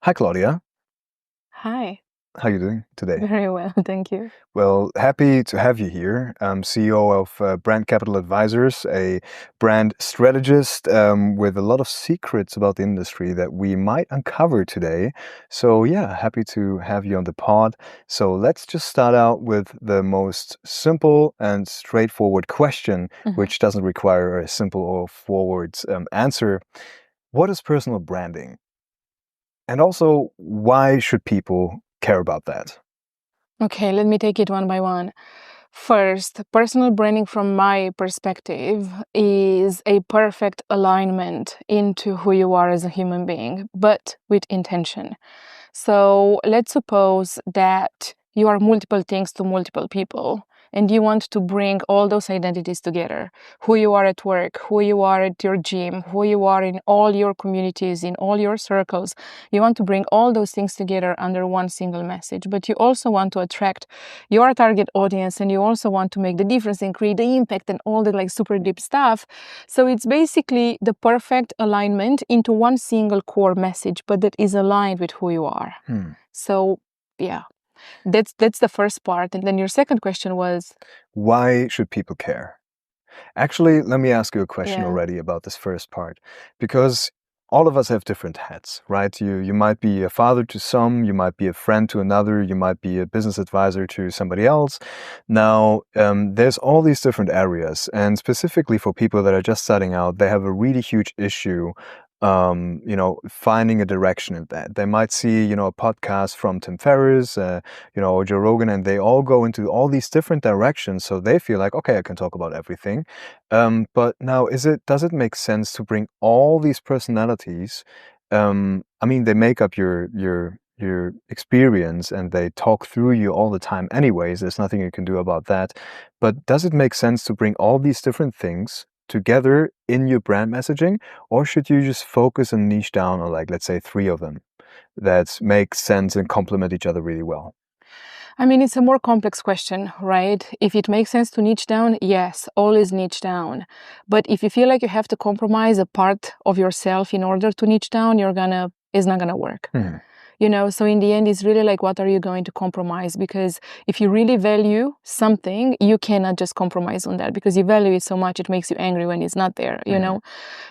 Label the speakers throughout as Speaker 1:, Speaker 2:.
Speaker 1: Hi, Claudia.
Speaker 2: Hi,
Speaker 1: How you doing today?
Speaker 2: very well, thank you.
Speaker 1: Well, happy to have you here. I'm CEO of Brand Capital Advisors, a brand strategist with a lot of secrets about the industry that we might uncover today. So yeah, happy to have you on the pod. So let's just start out with the most simple and straightforward question,
Speaker 2: Mhm.
Speaker 1: which doesn't require a simple or forward answer. What is personal branding? And also, why should people care about that?
Speaker 2: Okay, let me take it one by one. First, personal branding from my perspective is a perfect alignment into who you are as a human being, but with intention. So let's suppose that you are multiple things to multiple people and you want to bring all those identities together. Who you are at work, who you are at your gym, who you are in all your communities, in all your circles. You want to bring all those things together under one single message, but you also want to attract your target audience and you also want to make the difference and create the impact and all the like super deep stuff. So it's basically the perfect alignment into one single core message, but that is aligned with who you are. So yeah, that's the first part. And then your second question was,
Speaker 1: Why should people care? Actually, let me ask you a question
Speaker 2: yeah.
Speaker 1: already about this first part, because all of us have different hats, right? You might be a father to some, you might be a friend to another, you might be a business advisor to somebody else. Now, there's all these different areas, and specifically for people that are just starting out, they have a really huge issue. Finding a direction in that. They might see, a podcast from Tim Ferriss, or Joe Rogan, and they all go into all these different directions. So they feel like, okay, I can talk about everything. But now, does it make sense to bring all these personalities? I mean, they make up your experience and they talk through you all the time anyways. There's nothing you can do about that. But does it make sense to bring all these different things together in your brand messaging, or should you just focus and niche down on, like, let's say, three of them that make sense and complement each other really well?
Speaker 2: I mean, it's a more complex question, right? If it makes sense to niche down, yes, always niche down. But if you feel like you have to compromise a part of yourself in order to niche down, it's not gonna work. So in the end, it's really like, what are you going to compromise? Because if you really value something, you cannot just compromise on that because you value it so much, it makes you angry when it's not there.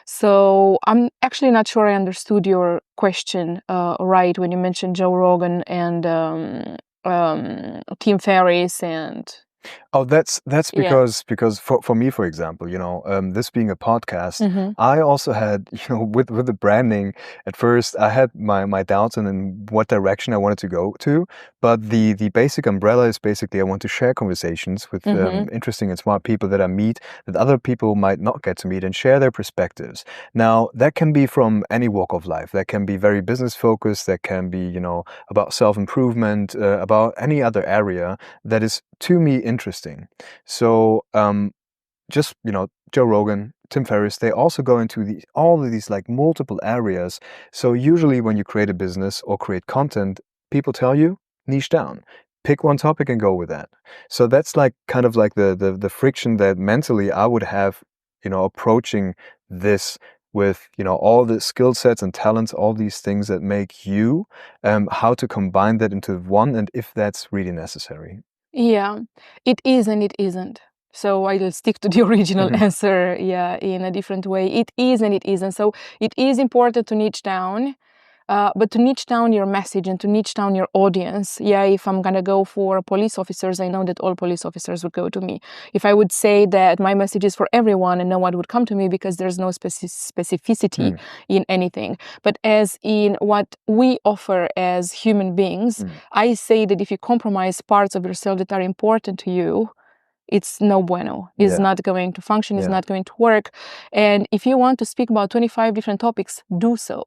Speaker 2: So I'm actually not sure I understood your question right when you mentioned Joe Rogan and Tim Ferriss and
Speaker 1: Oh, that's
Speaker 2: yeah.
Speaker 1: because for me, for example, this being a podcast,
Speaker 2: Mm-hmm.
Speaker 1: I also had, with the branding, at first I had my doubts on in what direction I wanted to go to, but the basic umbrella is basically I want to share conversations with
Speaker 2: Mm-hmm.
Speaker 1: interesting and smart people that I meet that other people might not get to meet and share their perspectives. Now, that can be from any walk of life. That can be very business focused. That can be, about self-improvement, about any other area that is to me interesting. So just Joe Rogan, Tim Ferriss, they also go into all of these like multiple areas. So usually when you create a business or create content, people tell you niche down. Pick one topic and go with that. So that's like kind of like the friction that mentally I would have, approaching this with all the skill sets and talents, all these things that make you, how to combine that into one, and if that's really necessary.
Speaker 2: Yeah, it is and it isn't. So I'll stick to the original
Speaker 1: Mhm.
Speaker 2: answer, yeah, in a different way. It is and it isn't. So it is important to niche down, but to niche down your message and to niche down your audience. Yeah, if I'm gonna go for police officers, I know that all police officers would go to me. If I would say that my message is for everyone and no one would come to me because there's no specificity in anything. But as in what we offer as human beings, I say that if you compromise parts of yourself that are important to you, it's no bueno. It's
Speaker 1: Yeah.
Speaker 2: not going to function, it's
Speaker 1: Yeah.
Speaker 2: not going to work. And if you want to speak about 25 different topics, do so.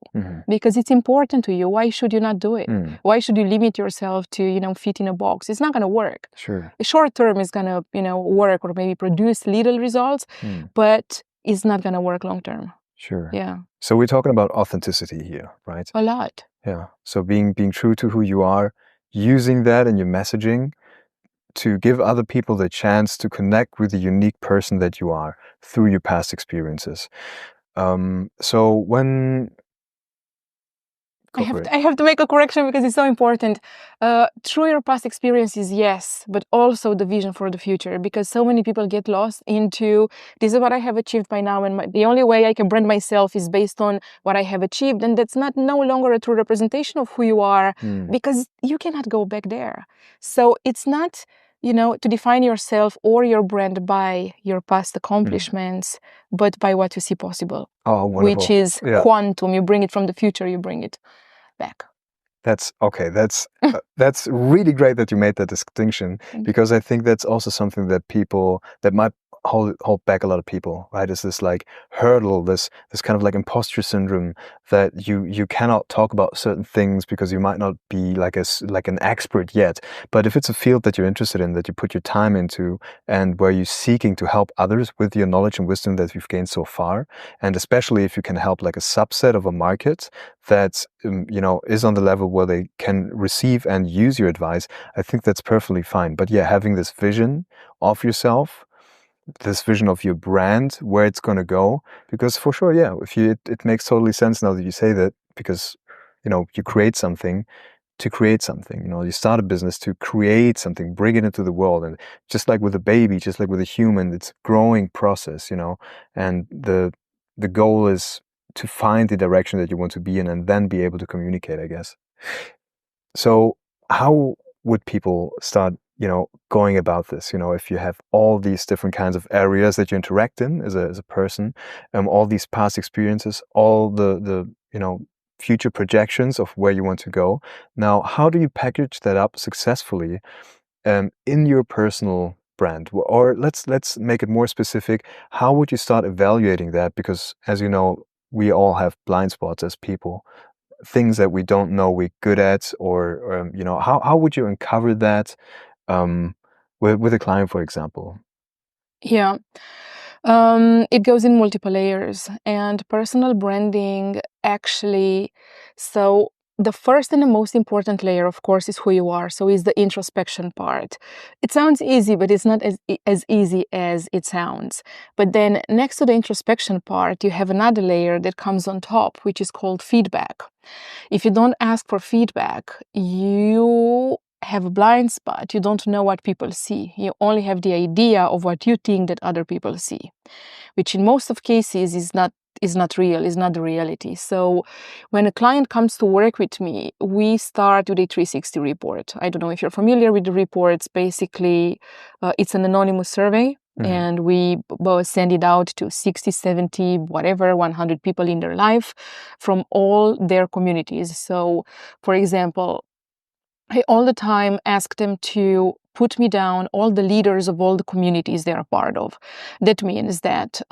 Speaker 2: Because it's important to you. Why should you not do it? Why should you limit yourself to, fit in a box? It's not going to work.
Speaker 1: Sure.
Speaker 2: Short term is going to, work or maybe produce little results, but it's not going to work long term.
Speaker 1: Sure.
Speaker 2: Yeah.
Speaker 1: So we're talking about authenticity here, right?
Speaker 2: A lot.
Speaker 1: Yeah. So being true to who you are, using that in your messaging to give other people the chance to connect with the unique person that you are through your past experiences. So when Go for it.
Speaker 2: I have to make a correction because it's so important. Through your past experiences, yes, but also the vision for the future, because so many people get lost into this is what I have achieved by now, and the only way I can brand myself is based on what I have achieved, and that's not no longer a true representation of who you are, because you cannot go back there. So it's not, to define yourself or your brand by your past accomplishments, but by what you see possible.
Speaker 1: Oh, wonderful.
Speaker 2: Which is quantum. You bring it from the future, you bring it back.
Speaker 1: That's okay. That's really great that you made that distinction, because I think that's also something that people that might hold back a lot of people, right? Is this like hurdle, this kind of like imposter syndrome, that you cannot talk about certain things because you might not be like an expert yet. But if it's a field that you're interested in, that you put your time into, and where you're seeking to help others with your knowledge and wisdom that you've gained so far, and especially if you can help like a subset of a market that is on the level where they can receive and use your advice, I think that's perfectly fine. But yeah, having this vision of yourself, this vision of your brand, where it's going to go, because for sure, yeah, it makes totally sense now that you say that, because you create something to create something. You start a business to create something, bring it into the world, and just like with a baby, just like with a human, it's a growing process, and the goal is to find the direction that you want to be in, and then be able to communicate, I guess. So how would people start, going about this? If you have all these different kinds of areas that you interact in as a person, all these past experiences, all the future projections of where you want to go. Now, how do you package that up successfully in your personal brand? Or let's make it more specific. How would you start evaluating that? Because as you know, we all have blind spots as people, things that we don't know we're good at, or how would you uncover that with a client, for example?
Speaker 2: Yeah. It goes in multiple layers, and personal branding actually, so the first and the most important layer, of course, is who you are. So is the introspection part. It sounds easy, but it's not as easy as it sounds. But then next to the introspection part, you have another layer that comes on top, which is called feedback. If you don't ask for feedback, you have a blind spot. You don't know what people see. You only have the idea of what you think that other people see, which in most of cases is not real, is not the reality. So when a client comes to work with me, we start with a 360 report. I don't know if you're familiar with the reports. Basically, it's an anonymous survey. And we send it out to 60, 70, whatever, 100 people in their life from all their communities. So, for example, I all the time ask them to put me down all the leaders of all the communities they are part of. That means that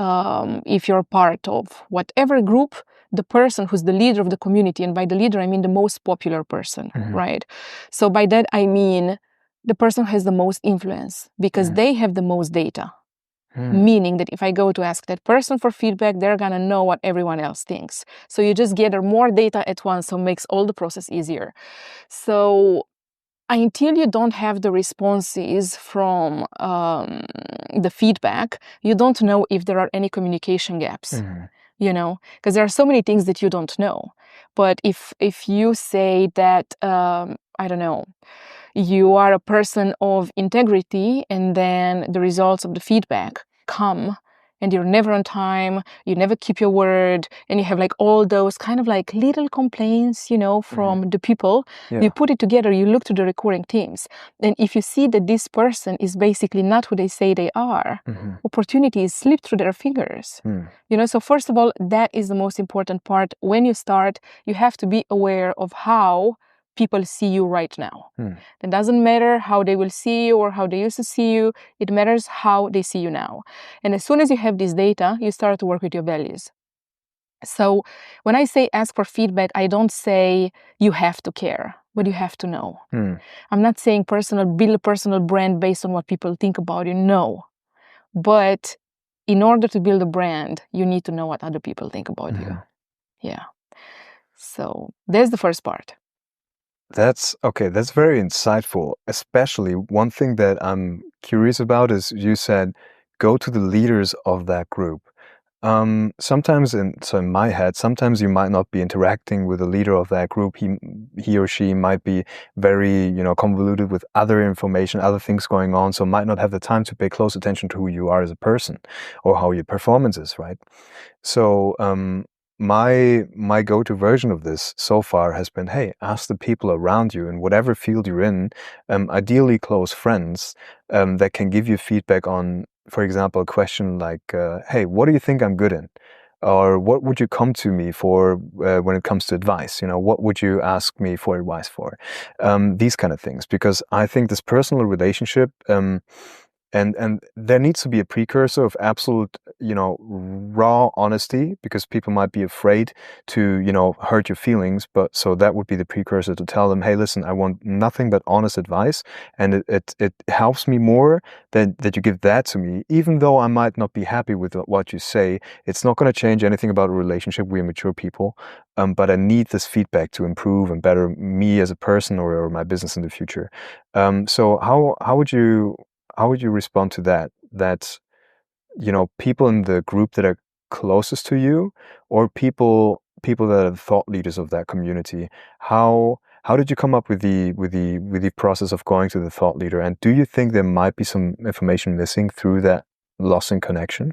Speaker 2: if you're part of whatever group, the person who's the leader of the community, and by the leader I mean the most popular person, right? So by that I mean the person who has the most influence, because they have the most data. Meaning that if I go to ask that person for feedback, they're gonna know what everyone else thinks. So you just gather more data at once, so it makes all the process easier. So until you don't have the responses from the feedback, you don't know if there are any communication gaps. Because there are so many things that you don't know. But if you say that, I don't know, you are a person of integrity, and then the results of the feedback come, and you're never on time, you never keep your word, and you have like all those kind of like little complaints, from the people, you put it together, you look to the recurring themes. And if you see that this person is basically not who they say they are, opportunities slip through their fingers. So first of all, that is the most important part. When you start, you have to be aware of how people see you right now. It doesn't matter how they will see you or how they used to see you. It matters how they see you now. And as soon as you have this data, you start to work with your values. So when I say ask for feedback, I don't say you have to care, but you have to know. I'm not saying build a personal brand based on what people think about you. No. But in order to build a brand, you need to know what other people think about you. Yeah. So there's the first part.
Speaker 1: That's okay. That's very insightful. Especially one thing that I'm curious about is you said, go to the leaders of that group. Sometimes so in my head, sometimes you might not be interacting with the leader of that group. He or she might be very, convoluted with other information, other things going on, so might not have the time to pay close attention to who you are as a person or how your performance is, right? So, my go-to version of this so far has been, hey, ask the people around you in whatever field you're in, ideally close friends, that can give you feedback on, for example, a question like, hey, what do you think I'm good in? Or what would you come to me for when it comes to advice? What would you ask me for advice for? These kind of things, because I think this personal relationship, and there needs to be a precursor of absolute, raw honesty, because people might be afraid to, hurt your feelings. But so that would be the precursor to tell them, hey, listen, I want nothing but honest advice, and it helps me more that you give that to me, even though I might not be happy with what you say. It's not going to change anything about a relationship. We're mature people, but I need this feedback to improve and better me as a person, or my business in the future. So how would you respond to that? That, people in the group that are closest to you, or people that are the thought leaders of that community, how did you come up with the process of going to the thought leader? And do you think there might be some information missing through that loss in connection?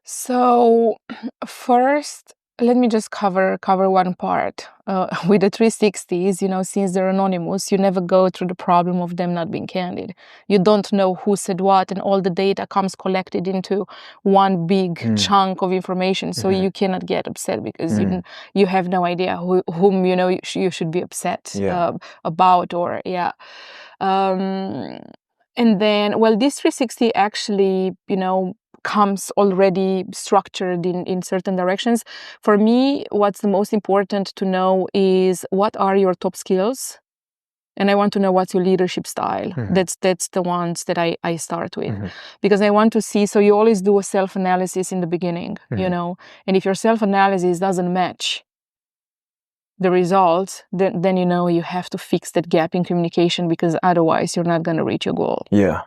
Speaker 2: So first, let me just cover one part. With the 360s, since they're anonymous, you never go through the problem of them not being candid. You don't know who said what, and all the data comes collected into one big chunk of information. So you cannot get upset because you have no idea whom you should be upset about, or yeah. And then, well, this 360 actually, comes already structured in certain directions. For me, what's the most important to know is what are your top skills, and I want to know what's your leadership style. That's the ones that I start with, because I want to see. So you always do a self-analysis in the beginning, and if your self-analysis doesn't match the results, then you have to fix that gap in communication, because otherwise you're not going to reach your goal.
Speaker 1: Yeah.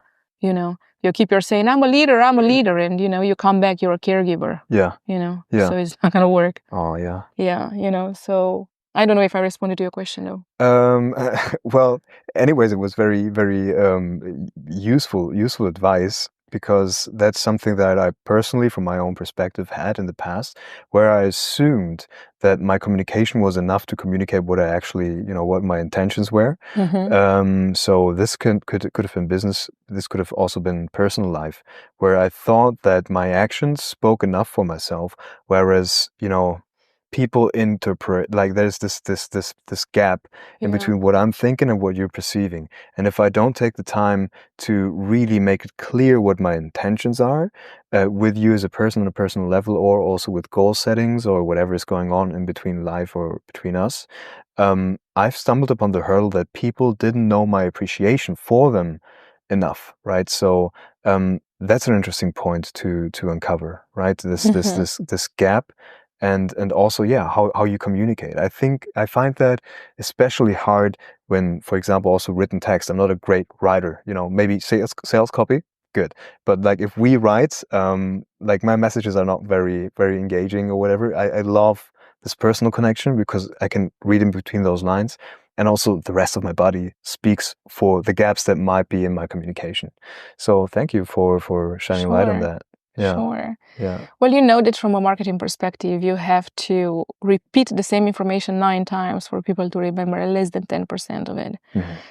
Speaker 2: You keep your saying, I'm a leader, and you come back, you're a caregiver.
Speaker 1: Yeah.
Speaker 2: So it's not gonna work.
Speaker 1: Oh, yeah.
Speaker 2: Yeah. So I don't know if I responded to your question though.
Speaker 1: Well, anyways, it was very, very useful advice, because that's something that I personally, from my own perspective, had in the past, where I assumed that my communication was enough to communicate what I actually, what my intentions were. So this could have been business. This could have also been personal life, where I thought that my actions spoke enough for myself, whereas, people interpret, like there's this gap in between what I'm thinking and what you're perceiving. And if I don't take the time to really make it clear what my intentions are, with you as a person on a personal level, or also with goal settings or whatever is going on in between life or between us, I've stumbled upon the hurdle that people didn't know my appreciation for them enough, right? So that's an interesting point to uncover, right? This gap, and also, yeah, how you communicate. I find that especially hard when, for example, also written text. I'm not a great writer, maybe sales copy, good, but like if we write, like my messages are not very, very engaging or whatever. I love this personal connection, because I can read in between those lines, and also the rest of my body speaks for the gaps that might be in my communication. So thank you for shining light on that. Yeah.
Speaker 2: Sure.
Speaker 1: Yeah.
Speaker 2: Well, you know that from a marketing perspective, you have to repeat the same information 9 times for people to remember less than 10% of it.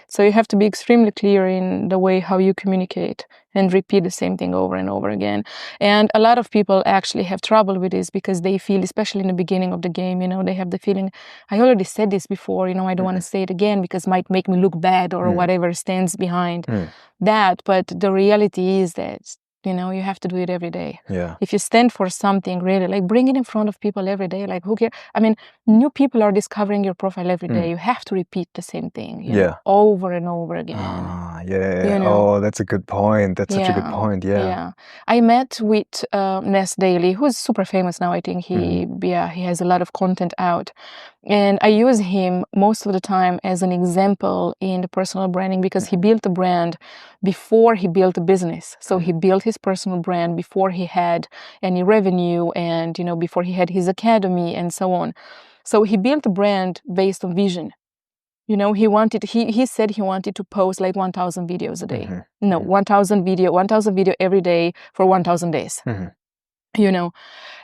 Speaker 2: So you have to be extremely clear in the way how you communicate, and repeat the same thing over and over again. And a lot of people actually have trouble with this, because they feel, especially in the beginning of the game, they have the feeling, I already said this before, I don't want to say it again because it might make me look bad, or whatever stands behind that. But the reality is that you have to do it every day.
Speaker 1: Yeah.
Speaker 2: If you stand for something, really, like, bring it in front of people every day. Like, who cares? I mean, new people are discovering your profile every day. You have to repeat the same thing, over and over again.
Speaker 1: Yeah. Oh, that's a good point. That's such a good point. Yeah.
Speaker 2: I met with Ness Daly, who's super famous now. I think he has a lot of content out. And I use him most of the time as an example in the personal branding, because he built a brand before he built a business. So he built his his personal brand before he had any revenue and, before he had his academy and so on. So he built a brand based on vision. He said he wanted to post like 1,000 videos a day.
Speaker 1: Mm-hmm.
Speaker 2: No, 1,000 video every day for 1,000 days.
Speaker 1: Mm-hmm.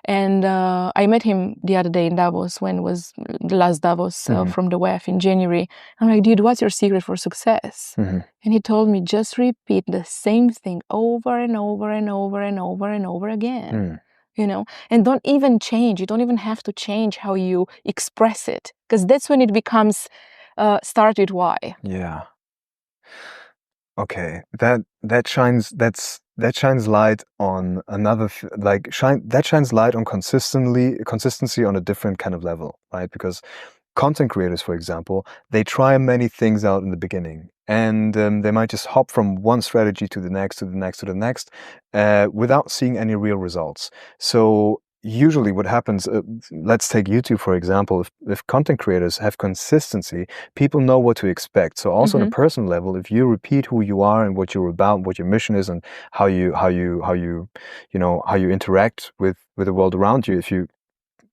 Speaker 2: And I met him the other day in Davos, when was the last Davos from the WEF in January. I'm like, dude, what's your secret for success?
Speaker 1: Mm-hmm.
Speaker 2: And he told me, just repeat the same thing over and over and over and over and over again. And don't even change. You don't even have to change how you express it, because that's when it becomes start with why.
Speaker 1: Yeah. Okay, that shines light on another that shines light on consistency on a different kind of level, right? Because content creators, for example, they try many things out in the beginning, and they might just hop from one strategy to the next, to the next, to the next, without seeing any real results. So usually what happens, let's take YouTube, for example, if content creators have consistency, people know what to expect. So also on a personal level, if you repeat who you are and what you're about, what your mission is, and how you interact with the world around you, if you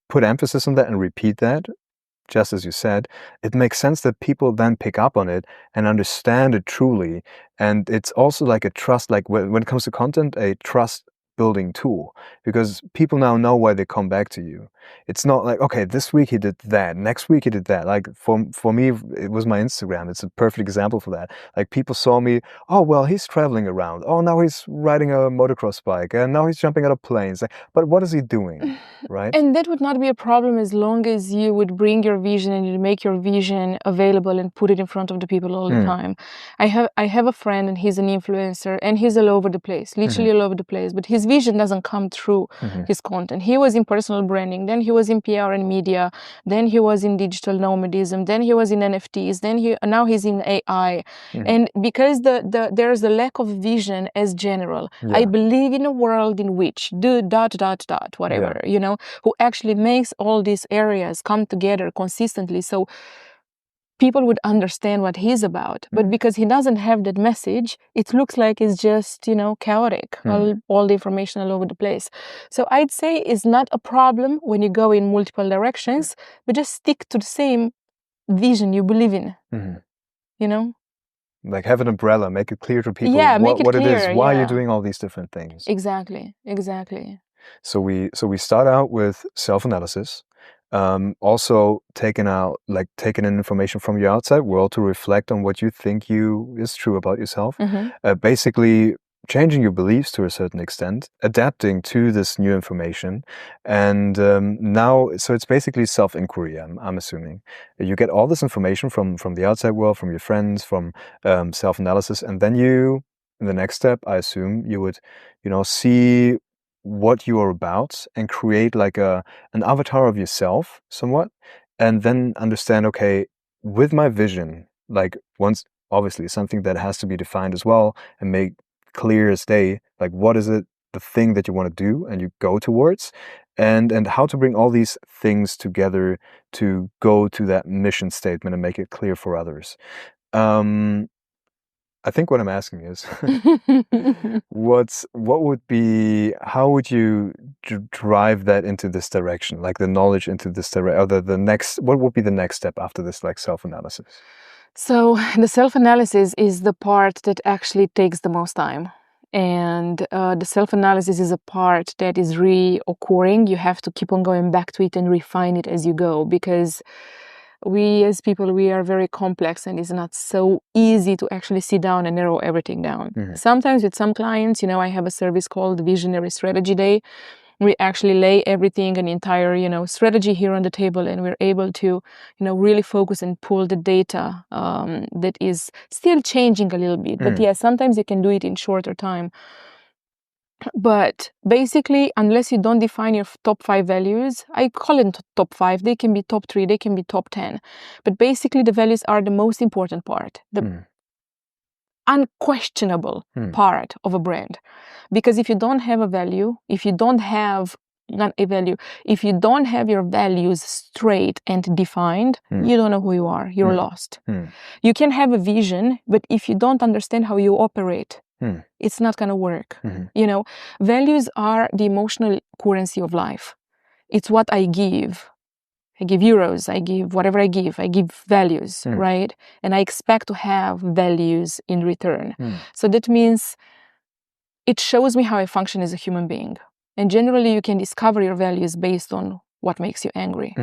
Speaker 1: put emphasis on that and repeat that, just as you said, it makes sense that people then pick up on it and understand it truly. And it's also like a trust, like when it comes to content, a trust building tool, because people now know why they come back to you. It's not like, okay, this week he did that, next week he did that. Like for me, it was my Instagram. It's a perfect example for that. Like people saw me, oh, well, he's traveling around. Oh, now he's riding a motocross bike, and now he's jumping out of planes. But what is he doing? Right?
Speaker 2: And that would not be a problem as long as you would bring your vision and you make your vision available and put it in front of the people all the time. I have a friend, and he's an influencer, and he's all over the place, literally all over the place, but his vision doesn't come through his content. He was in personal branding, then he was in PR and media, then he was in digital nomadism, then he was in NFTs, now he's in AI. And because there's a lack of vision as general, I believe in a world in which whatever, who actually makes all these areas come together consistently, so people would understand what he's about. But because he doesn't have that message, it looks like it's just, chaotic, all the information all over the place. So I'd say it's not a problem when you go in multiple directions, but just stick to the same vision you believe in,
Speaker 1: Like have an umbrella, make it clear to people
Speaker 2: what
Speaker 1: it is, why you're doing all these different things.
Speaker 2: Exactly.
Speaker 1: So we start out with self-analysis, also taking in information from your outside world to reflect on what you think is true about yourself. Basically changing your beliefs to a certain extent, adapting to this new information, and now, so it's basically self-inquiry. I'm assuming you get all this information from the outside world, from your friends, from self-analysis, and then in the next step, I assume you would, see what you are about and create like an avatar of yourself somewhat, and then understand, okay, with my vision, like once, obviously something that has to be defined as well and make clear as day, like what is it, the thing that you want to do and you go towards, and how to bring all these things together to go to that mission statement and make it clear for others. I think what I'm asking is, how would you drive that into this direction, like the knowledge into this direction, or the next, what would be the next step after this, like self-analysis?
Speaker 2: So the self-analysis is the part that actually takes the most time. And the self-analysis is a part that is reoccurring. You have to keep on going back to it and refine it as you go, because we as people, we are very complex, and it's not so easy to actually sit down and narrow everything down. Sometimes with some clients, I have a service called Visionary Strategy Day. We actually lay everything, an entire, strategy here on the table, and we're able to, really focus and pull the data that is still changing a little bit. But yeah, sometimes you can do it in shorter time. But basically, unless you don't define your top 5 values, I call it top 5, they can be top 3, they can be top 10. But basically, the values are the most important part, the unquestionable part of a brand. Because if you don't have a value, if you don't have your values straight and defined, you don't know who you are, you're lost. You can have a vision, but if you don't understand how you operate, It's not going to work.
Speaker 1: Mm-hmm.
Speaker 2: Values are the emotional currency of life. It's what I give. I give euros, I give whatever I give values, right? And I expect to have values in return. So that means it shows me how I function as a human being. And generally, you can discover your values based on what makes you angry.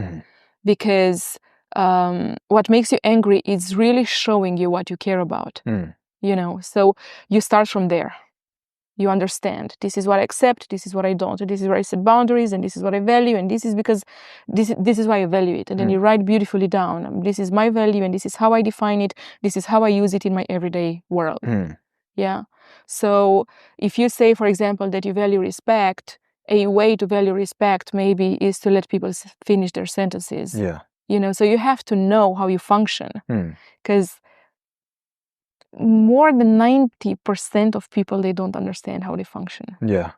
Speaker 2: Because what makes you angry is really showing you what you care about. So you start from there. You understand, this is what I accept, this is what I don't, this is where I set boundaries, and this is what I value, and this is because this is why I value it. And then you write beautifully down, this is my value, and this is how I define it, this is how I use it in my everyday world. Yeah. So if you say, for example, that you value respect, a way to value respect maybe is to let people finish their sentences.
Speaker 1: Yeah.
Speaker 2: So you have to know how you function, because more than 90% of people, they don't understand how they function.
Speaker 1: Yeah.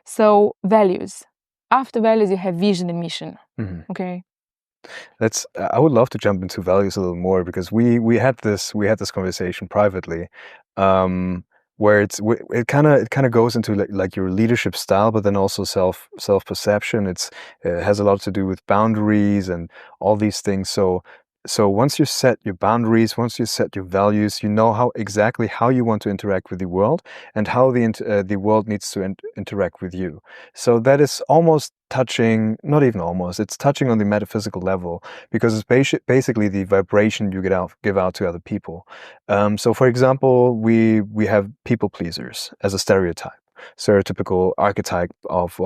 Speaker 2: So values. After values, you have vision and mission. Okay.
Speaker 1: I would love to jump into values a little more, because we had this conversation privately, where it kind of goes into like your leadership style, but then also self perception. It has a lot to do with boundaries and all these things. So once you set your boundaries, once you set your values, you know exactly how you want to interact with the world, and how the world needs to interact with you. So that is almost touching, not even almost, it's touching on the metaphysical level, because it's basically the vibration you give out to other people. So for example, we have people pleasers as a stereotypical archetype of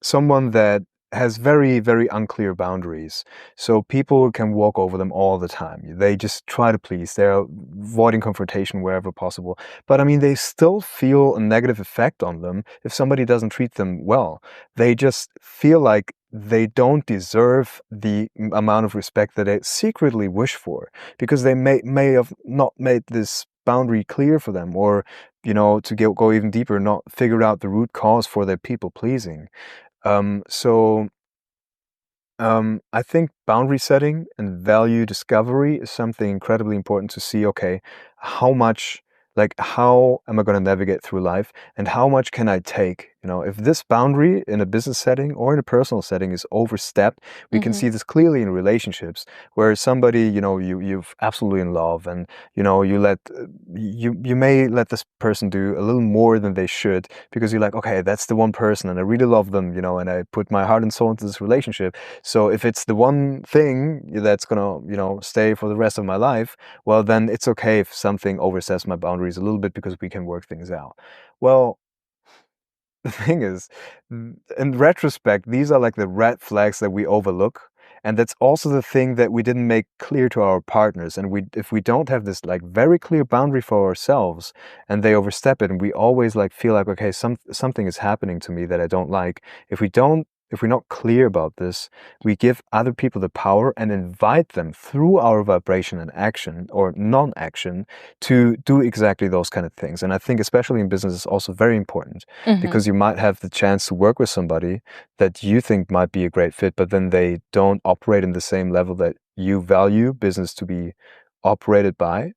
Speaker 1: someone that has very, very unclear boundaries. So people can walk over them all the time. They just try to please. They're avoiding confrontation wherever possible. But I mean, they still feel a negative effect on them if somebody doesn't treat them well. They just feel like they don't deserve the amount of respect that they secretly wish for, because they may have not made this boundary clear for them, or to go even deeper, not figure out the root cause for their people pleasing. I think boundary setting and value discovery is something incredibly important to see. Okay, how am I going to navigate through life, and how much can I take? If this boundary in a business setting or in a personal setting is overstepped, we can see this clearly in relationships, where somebody, you've absolutely in love, and you may let this person do a little more than they should, because you're like, okay, that's the one person, and I really love them, and I put my heart and soul into this relationship. So if it's the one thing that's gonna, stay for the rest of my life, well, then it's okay if something oversteps my boundaries a little bit, because we can work things out. Well, the thing is, in retrospect, these are like the red flags that we overlook. And that's also the thing that we didn't make clear to our partners. And if we don't have this like very clear boundary for ourselves, and they overstep it, and we always like feel like, okay, something is happening to me that I don't like. If we're not clear about this, we give other people the power and invite them through our vibration and action or non-action to do exactly those kind of things. And I think especially in business, it's also very important, because you might have the chance to work with somebody that you think might be a great fit, but then they don't operate in the same level that you value business to be operated by.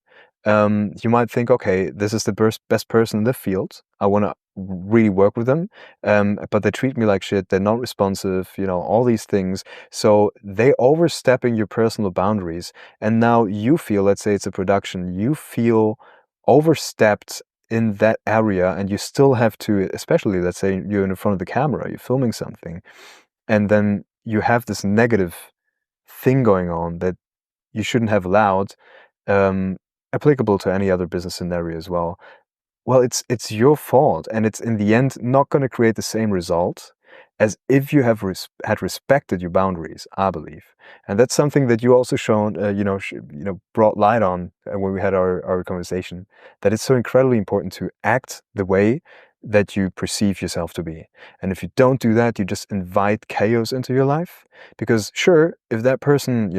Speaker 1: You might think, okay, this is the best person in the field. I want to really work with them, but they treat me like shit. They're not responsive, all these things. So they overstepping your personal boundaries, and now you feel, let's say it's a production, you feel overstepped in that area, and you still have to, especially let's say you're in front of the camera, you're filming something, and then you have this negative thing going on that you shouldn't have allowed, applicable to any other business scenario as well. Well, it's your fault, and it's in the end not going to create the same result as if you have had respected your boundaries, I believe. And that's something that you also shown, brought light on when we had our conversation, that it's so incredibly important to act the way that you perceive yourself to be. And if you don't do that, you just invite chaos into your life. Because sure, if that person,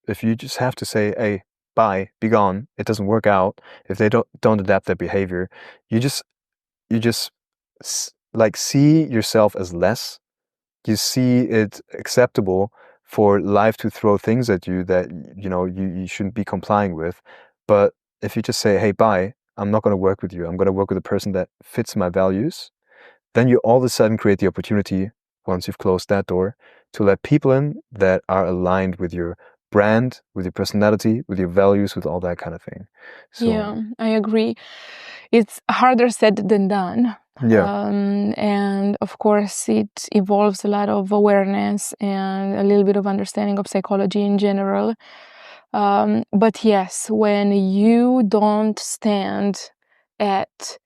Speaker 1: if you just have to say, hey, bye, be gone, it doesn't work out, if they don't adapt their behavior, you just like see yourself as less. You see it acceptable for life to throw things at you that you shouldn't be complying with. But if you just say, hey, bye, I'm not going to work with you. I'm going to work with a person that fits my values. Then you all of a sudden create the opportunity, once you've closed that door, to let people in that are aligned with your brand, with your personality, with your values, with all that kind of thing. So
Speaker 2: Yeah, I agree. It's harder said than done.
Speaker 1: yeah.
Speaker 2: And of course, it involves a lot of awareness and a little bit of understanding of psychology in general. But yes, when you don't stand at,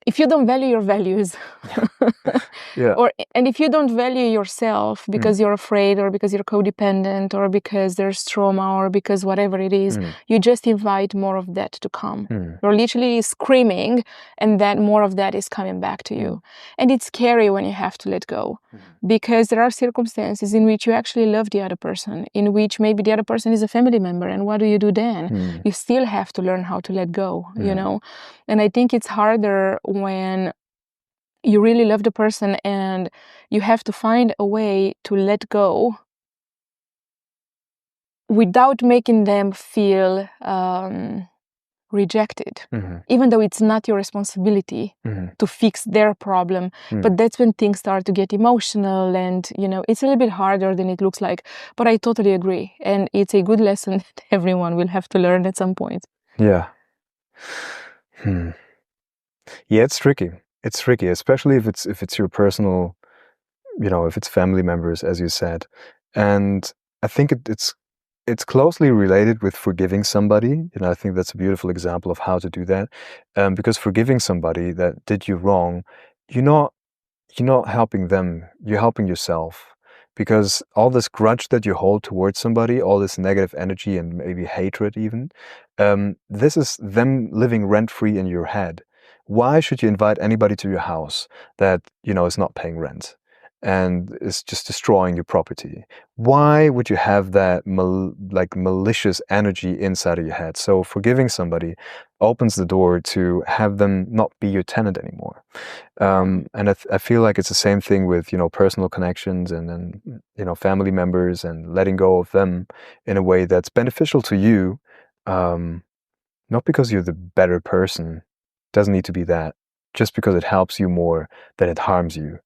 Speaker 2: if you don't value your values,
Speaker 1: Yeah.
Speaker 2: and if you don't value yourself because you're afraid, or because you're codependent, or because there's trauma, or because whatever it is, you just invite more of that to come. You're literally screaming, and then more of that is coming back to you. And it's scary when you have to let go, because there are circumstances in which you actually love the other person, in which maybe the other person is a family member, and what do you do then? You still have to learn how to let go, you know? And I think it's harder when you really love the person and you have to find a way to let go without making them feel rejected, even though it's not your responsibility to fix their problem. But that's when things start to get emotional, and you know, it's a little bit harder than it looks like. But I totally agree, and it's a good lesson that everyone will have to learn at some point.
Speaker 1: Yeah. Yeah, it's tricky. It's tricky, especially if it's your personal, you know, if it's family members, as you said. And I think it's closely related with forgiving somebody. You know, I think that's a beautiful example of how to do that. Because forgiving somebody that did you wrong, you're not you're not helping them, you're helping yourself. Because all this grudge that you hold towards somebody, all this negative energy and maybe hatred even, this is them living rent-free in your head. Why should you invite anybody to your house that, you know, is not paying rent and is just destroying your property? Why would you have that malicious energy inside of your head? So forgiving somebody opens the door to have them not be your tenant anymore. And I feel like it's the same thing with, you know, personal connections and, you know, family members, and letting go of them in a way that's beneficial to you. Not because you're the better person, doesn't need to be that, just because it helps you more than it harms you.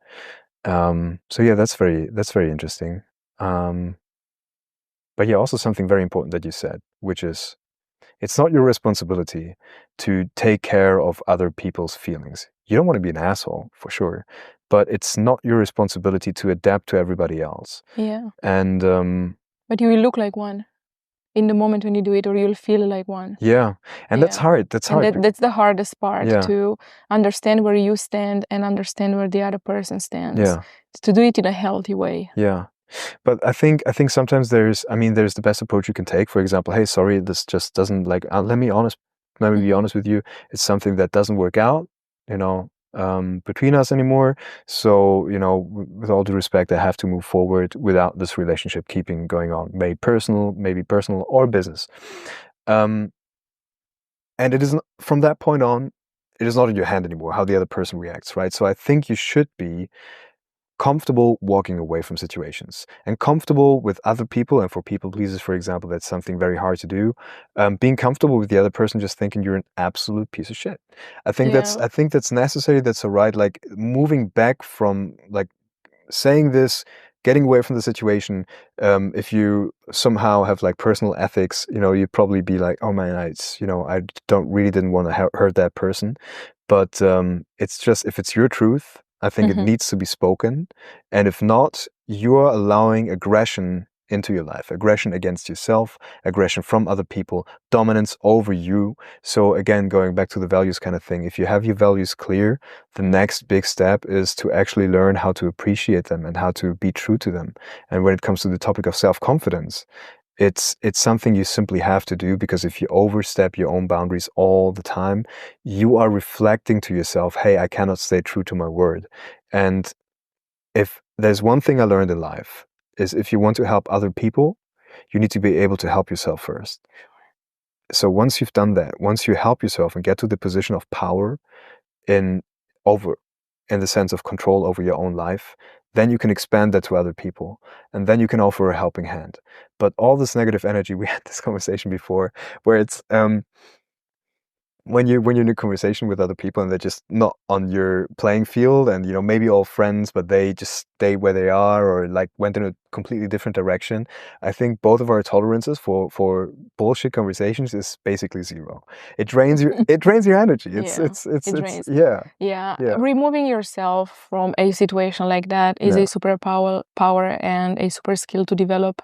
Speaker 1: So yeah, that's very interesting. But yeah, also something very important that you said, which is, it's not your responsibility to take care of other people's feelings. You don't want to be an asshole, for sure, but it's not your responsibility to adapt to everybody else.
Speaker 2: Yeah.
Speaker 1: And
Speaker 2: but you will look like one in the moment when you do it, or you'll feel like one.
Speaker 1: yeah, and that's hard. That's hard.
Speaker 2: And that's the hardest part,
Speaker 1: Yeah.
Speaker 2: to understand where you stand and understand where the other person stands.
Speaker 1: Yeah.
Speaker 2: To do it in a healthy way.
Speaker 1: Yeah. But I think sometimes there's the best approach you can take. For example, hey, sorry, this just doesn't, like, let me be honest with you. It's something that doesn't work out, you know, between us anymore. So, you know, with all due respect, I have to move forward without this relationship keeping going on, maybe personal or business. And it isn't, from that point on, it is not in your hand anymore how the other person reacts, right? So I think you should be comfortable walking away from situations, and comfortable with other people. And for people pleasers, for example, that's something very hard to do. Being comfortable with the other person just thinking you're an absolute piece of shit. I think that's necessary. That's all right. Like, moving back from, like, saying this, getting away from the situation. If you somehow have like personal ethics, you know, you'd probably be like, oh man, I didn't want to hurt that person. But it's just, if it's your truth, I think it needs to be spoken. And if not, you're allowing aggression into your life, aggression against yourself, aggression from other people, dominance over you. So again, going back to the values kind of thing, if you have your values clear, the next big step is to actually learn how to appreciate them and how to be true to them. And when it comes to the topic of self-confidence, it's something you simply have to do, because if you overstep your own boundaries all the time, you are reflecting to yourself, hey, I cannot stay true to my word. And if there's one thing I learned in life, is if you want to help other people, you need to be able to help yourself first. So once you've done that, once you help yourself and get to the position of power in the sense of control over your own life, then you can expand that to other people, and then you can offer a helping hand. But all this negative energy, we had this conversation before, where it's when you're in a conversation with other people and they're just not on your playing field, and maybe all friends, but they just stay where they are or like went in a completely different direction. I think both of our tolerances for bullshit conversations is basically zero. It drains your energy.
Speaker 2: Yeah, it
Speaker 1: It's
Speaker 2: drains.
Speaker 1: yeah.
Speaker 2: Yeah,
Speaker 1: Yeah.
Speaker 2: removing yourself from a situation like that is
Speaker 1: Yeah.
Speaker 2: a superpower power and a super skill to develop.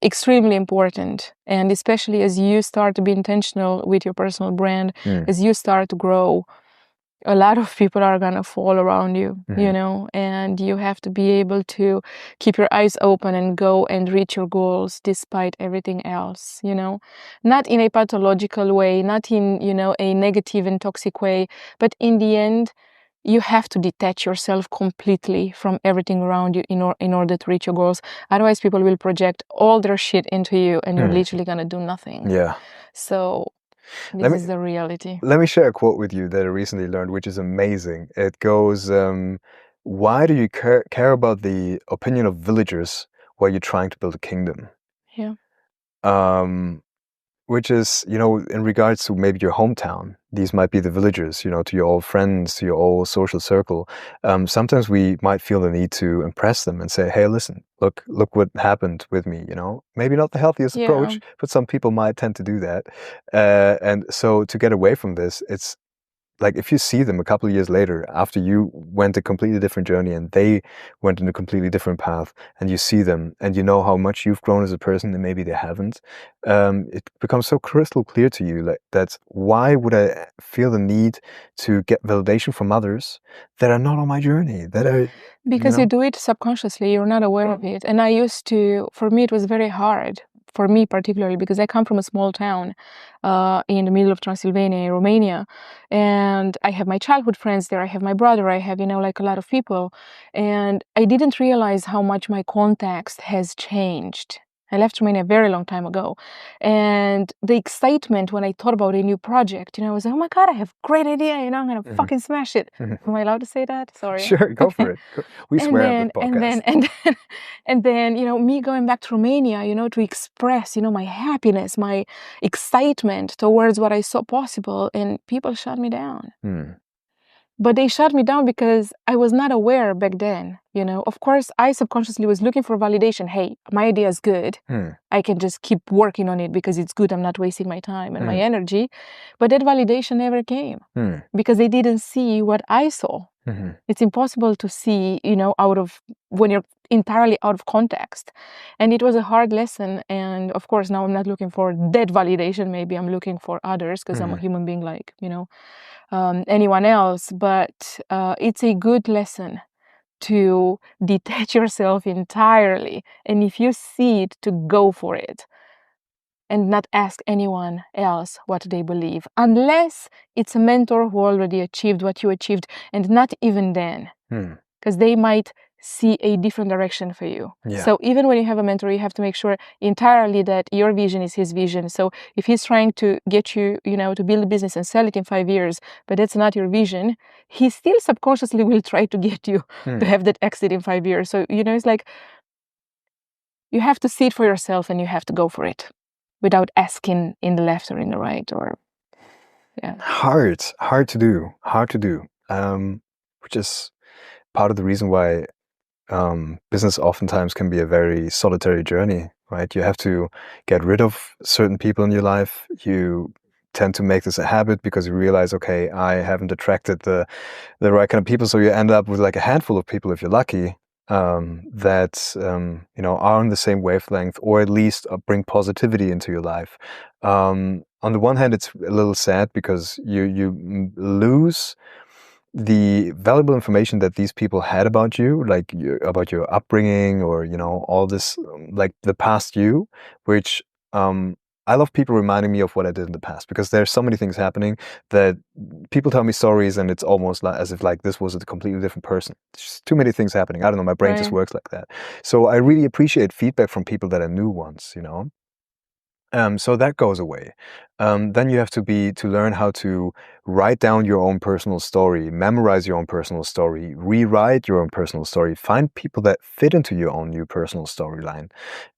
Speaker 2: Extremely important, and especially as you start to be intentional with your personal brand, as you start to grow, a lot of people are gonna fall around you, and you have to be able to keep your eyes open and go and reach your goals despite everything else, not in a pathological way, not in, a negative and toxic way, but in the end, you have to detach yourself completely from everything around you in order to reach your goals. Otherwise, people will project all their shit into you and you're literally gonna do nothing.
Speaker 1: Yeah.
Speaker 2: So
Speaker 1: Let
Speaker 2: this
Speaker 1: me
Speaker 2: is the reality.
Speaker 1: let me share a quote with you that I recently learned, which is amazing. It goes, "Why do you care about the opinion of villagers while you're trying to build a kingdom?"
Speaker 2: Yeah.
Speaker 1: Um, which is, in regards to maybe your hometown, these might be the villagers, to your old friends, to your old social circle. Sometimes we might feel the need to impress them and say, "Hey, listen, look what happened with me." Maybe not the healthiest
Speaker 2: Yeah.
Speaker 1: approach, but some people might tend to do that. And so to get away from this, it's like if you see them a couple of years later after you went a completely different journey and they went in a completely different path, and you see them and you know how much you've grown as a person and maybe they haven't, it becomes so crystal clear to you, like, that why would I feel the need to get validation from others that are not on my journey, that are,
Speaker 2: Because you do it subconsciously, you're not aware of it. And I used to, for me, it was very hard, for me particularly, because I come from a small town in the middle of Transylvania, Romania. And I have my childhood friends there. I have my brother. I have, like a lot of people. And I didn't realize how much my context has changed. I left Romania a very long time ago. And the excitement when I thought about a new project, I was like, oh my God, I have a great idea. I'm going to fucking smash it. Am I allowed to say that? Sorry.
Speaker 1: Sure, go for it. We
Speaker 2: And
Speaker 1: swear on this
Speaker 2: then, and then,
Speaker 1: podcast.
Speaker 2: and then, and then, me going back to Romania, to express, my happiness, my excitement towards what I saw possible, and people shut me down. But they shut me down because I was not aware back then, Of course, I subconsciously was looking for validation. Hey, my idea is good. I can just keep working on it because it's good. I'm not wasting my time and my energy. But that validation never came because they didn't see what I saw. It's impossible to see, when you're entirely out of context. And it was a hard lesson. And of course, now I'm not looking for that validation. Maybe I'm looking for others because I'm a human being like, anyone else. But it's a good lesson to detach yourself entirely. And if you see it, to go for it. And not ask anyone else what they believe, unless it's a mentor who already achieved what you achieved, and not even then, because they might see a different direction for you.
Speaker 1: Yeah.
Speaker 2: So even when you have a mentor, you have to make sure entirely that your vision is his vision. So if he's trying to get you, to build a business and sell it in 5 years, but that's not your vision, he still subconsciously will try to get you to have that exit in 5 years. So, it's like, you have to see it for yourself and you have to go for it without asking in the left or in the right, or
Speaker 1: hard to do, which is part of the reason why business oftentimes can be a very solitary journey, right? You have to get rid of certain people in your life. You tend to make this a habit because you realize, okay, I haven't attracted the right kind of people, so you end up with like a handful of people, if you're lucky, that are on the same wavelength, or at least bring positivity into your life. On the one hand, it's a little sad because you lose the valuable information that these people had about you, like about your upbringing, or all this, like the past you, which I love people reminding me of what I did in the past, because there's so many things happening that people tell me stories and it's almost like as if like this was a completely different person. There's just too many things happening. I don't know, my brain just
Speaker 2: Right.
Speaker 1: works like that. So I really appreciate feedback from people that I knew once, So that goes away. Then you have to learn how to write down your own personal story, memorize your own personal story, rewrite your own personal story, find people that fit into your own new personal storyline.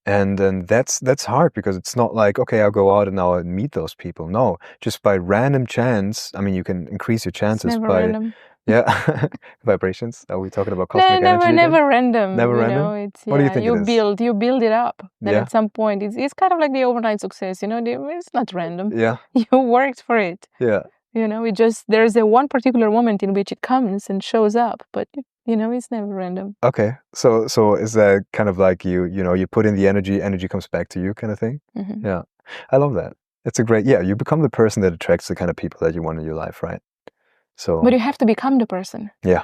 Speaker 1: And then that's hard because it's not like, okay, I'll go out and I'll meet those people. No, just by random chance. I mean, you can increase your
Speaker 2: It's
Speaker 1: chances
Speaker 2: never
Speaker 1: by,
Speaker 2: random.
Speaker 1: yeah, vibrations. Are we talking about
Speaker 2: No,
Speaker 1: cosmic energy again?
Speaker 2: never random.
Speaker 1: Never
Speaker 2: You know,
Speaker 1: random?
Speaker 2: it's
Speaker 1: What do you
Speaker 2: yeah.
Speaker 1: think it is?
Speaker 2: You build it up. Then
Speaker 1: Yeah,
Speaker 2: at some point, it's kind of like the overnight success. You know, it's not random.
Speaker 1: yeah,
Speaker 2: You worked for it.
Speaker 1: yeah.
Speaker 2: You know, it just there's a one particular moment in which it comes and shows up, but you know, it's never random.
Speaker 1: Okay. So is that kind of like you put in the energy, energy comes back to you kind of thing?
Speaker 2: Hmm.
Speaker 1: Yeah. I love that. It's a great, yeah, you become the person that attracts the kind of people that you want in your life, right?
Speaker 2: But
Speaker 1: So,
Speaker 2: you have to become the person.
Speaker 1: yeah,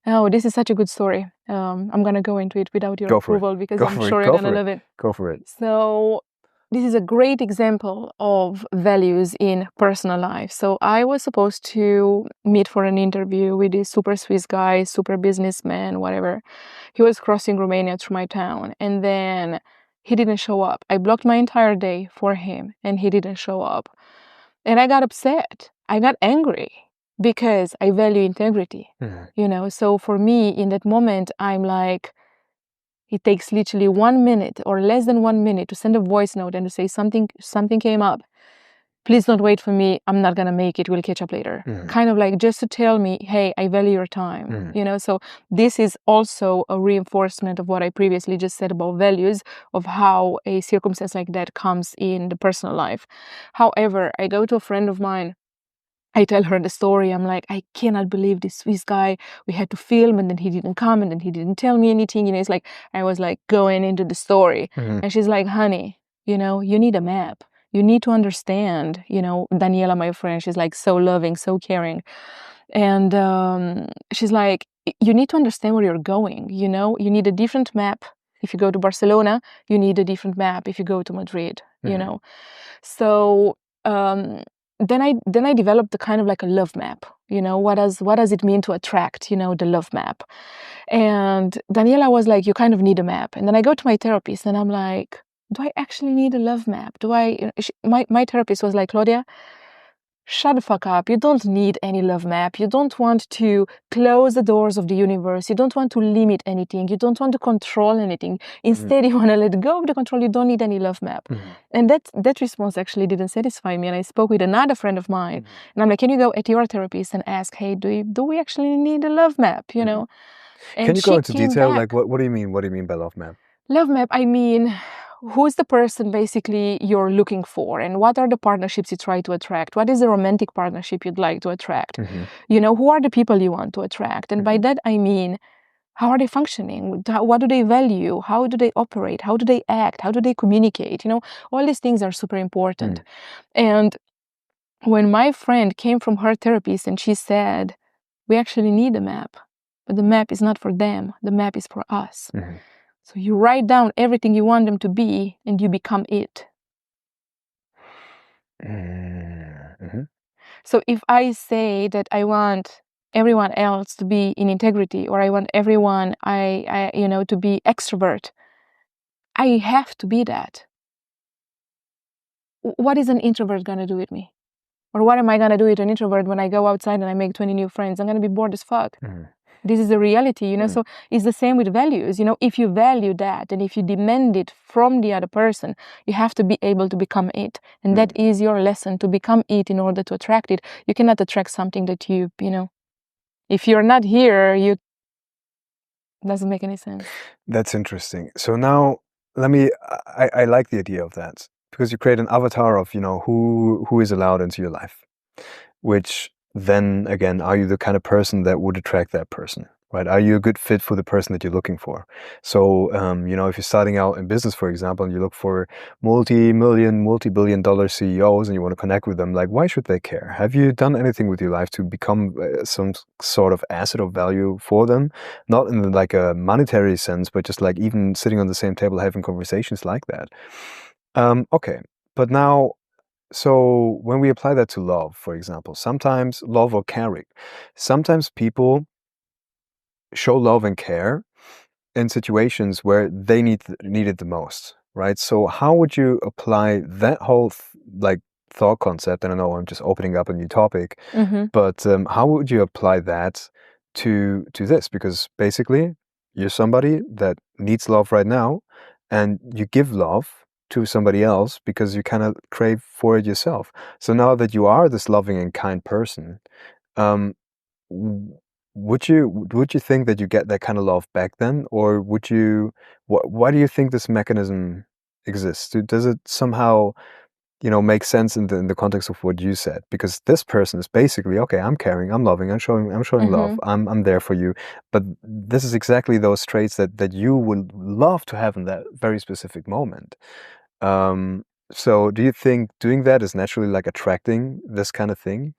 Speaker 2: Oh, this is such a good story. I'm gonna go into it without your
Speaker 1: go for it.
Speaker 2: approval because
Speaker 1: Go
Speaker 2: I'm
Speaker 1: for it.
Speaker 2: sure you're
Speaker 1: Go
Speaker 2: gonna
Speaker 1: for it.
Speaker 2: love it.
Speaker 1: Go for it.
Speaker 2: So, this is a great example of values in personal life. So, I was supposed to meet for an interview with this super Swiss guy, super businessman, whatever. He was crossing Romania through my town, and then he didn't show up. I blocked my entire day for him, and he didn't show up. And I got upset. I got angry because I value integrity.
Speaker 1: Mhm.
Speaker 2: You know, so for me in that moment, I'm like, it takes literally 1 minute or less than 1 minute to send a voice note and to say something came up. Please don't wait for me. I'm not gonna make it. We'll catch up later.
Speaker 1: Mhm.
Speaker 2: Kind of like just to tell me, hey, I value your time.
Speaker 1: Mhm.
Speaker 2: You know, so this is also a reinforcement of what I previously just said about values, of how a circumstance like that comes in the personal life. However, I go to a friend of mine, I tell her the story. I'm like, I cannot believe this Swiss guy. We had to film and then he didn't come and then he didn't tell me anything. You know, it's like I was like going into the story.
Speaker 1: Mhm.
Speaker 2: And she's like, honey, you know, you need a map. You need to understand, you know, Daniela, my friend, she's like so loving, so caring. And she's like, you need to understand where you're going. You know, you need a different map. If you go to Barcelona, you need a different map if you go to Madrid, you
Speaker 1: Mhm.
Speaker 2: know. So then I developed the kind of like a love map. You know, what does it mean to attract, you know, the love map? And Daniela was like, you kind of need a map. And then I go to my therapist and I'm like, do I actually need a love map? My therapist was like, Claudia, shut the fuck up. You don't need any love map. You don't want to close the doors of the universe. You don't want to limit anything. You don't want to control anything. Instead, you want to let go of the control. You don't need any love map.
Speaker 1: Mhm.
Speaker 2: And that response actually didn't satisfy me. And I spoke with another friend of mine. And I'm like, can you go at your therapist and ask, hey, do we actually need a love map? You know?
Speaker 1: Can
Speaker 2: And
Speaker 1: you go
Speaker 2: she
Speaker 1: into
Speaker 2: came
Speaker 1: detail? Like,
Speaker 2: back.
Speaker 1: what do you mean? What do you mean by love map?
Speaker 2: Love map, I mean, who's the person basically you're looking for, and what are the partnerships you try to attract? What is the romantic partnership you'd like to attract?
Speaker 1: Mhm.
Speaker 2: You know, who are the people you want to attract? And by that, I mean, how are they functioning? What do they value? How do they operate? How do they act? How do they communicate? You know, all these things are super important. And when my friend came from her therapist and she said, we actually need a map, but the map is not for them, the map is for us.
Speaker 1: Mhm.
Speaker 2: So you write down everything you want them to be and you become it.
Speaker 1: Mhm.
Speaker 2: So if I say that I want everyone else to be in integrity, or I want everyone I you know to be extrovert, I have to be that. What is an introvert going to do with me? Or what am I going to do with an introvert when I go outside and I make 20 new friends? I'm going to be bored as fuck.
Speaker 1: Mhm.
Speaker 2: This is the reality, you know. So it's the same with values. You know, if you value that and if you demand it from the other person, you have to be able to become it. And that is your lesson, to become it in order to attract it. You cannot attract something that you know, if you're not here, you doesn't make any sense.
Speaker 1: That's interesting. So now I like the idea of that because you create an avatar of, who is allowed into your life, which then again, are you the kind of person that would attract that person, right? Are you a good fit for the person that you're looking for? So, if you're starting out in business, for example, and you look for multi-million, multi-billion-dollar CEOs and you want to connect with them, like, why should they care? Have you done anything with your life to become some sort of asset of value for them? Not in like a monetary sense, but just like even sitting on the same table, having conversations like that. Okay. But now, so when we apply that to love, for example, sometimes love or caring, sometimes people show love and care in situations where they need it the most. right? So how would you apply that whole like thought concept? And I know I'm just opening up a new topic,
Speaker 2: Mm-hmm.
Speaker 1: but how would you apply that to this? Because basically, you're somebody that needs love right now, and you give love to somebody else because you kind of crave for it yourself. So now that you are this loving and kind person, um, w- would you think that you get that kind of love back then, or would you? Why do you think this mechanism exists? Does it somehow, make sense in the context of what you said? Because this person is basically, okay, I'm caring, I'm loving, I'm showing love,
Speaker 2: Mm-hmm.
Speaker 1: I'm there for you. But this is exactly those traits that you would love to have in that very specific moment. Um, so do you think doing that is naturally like attracting this kind of thing?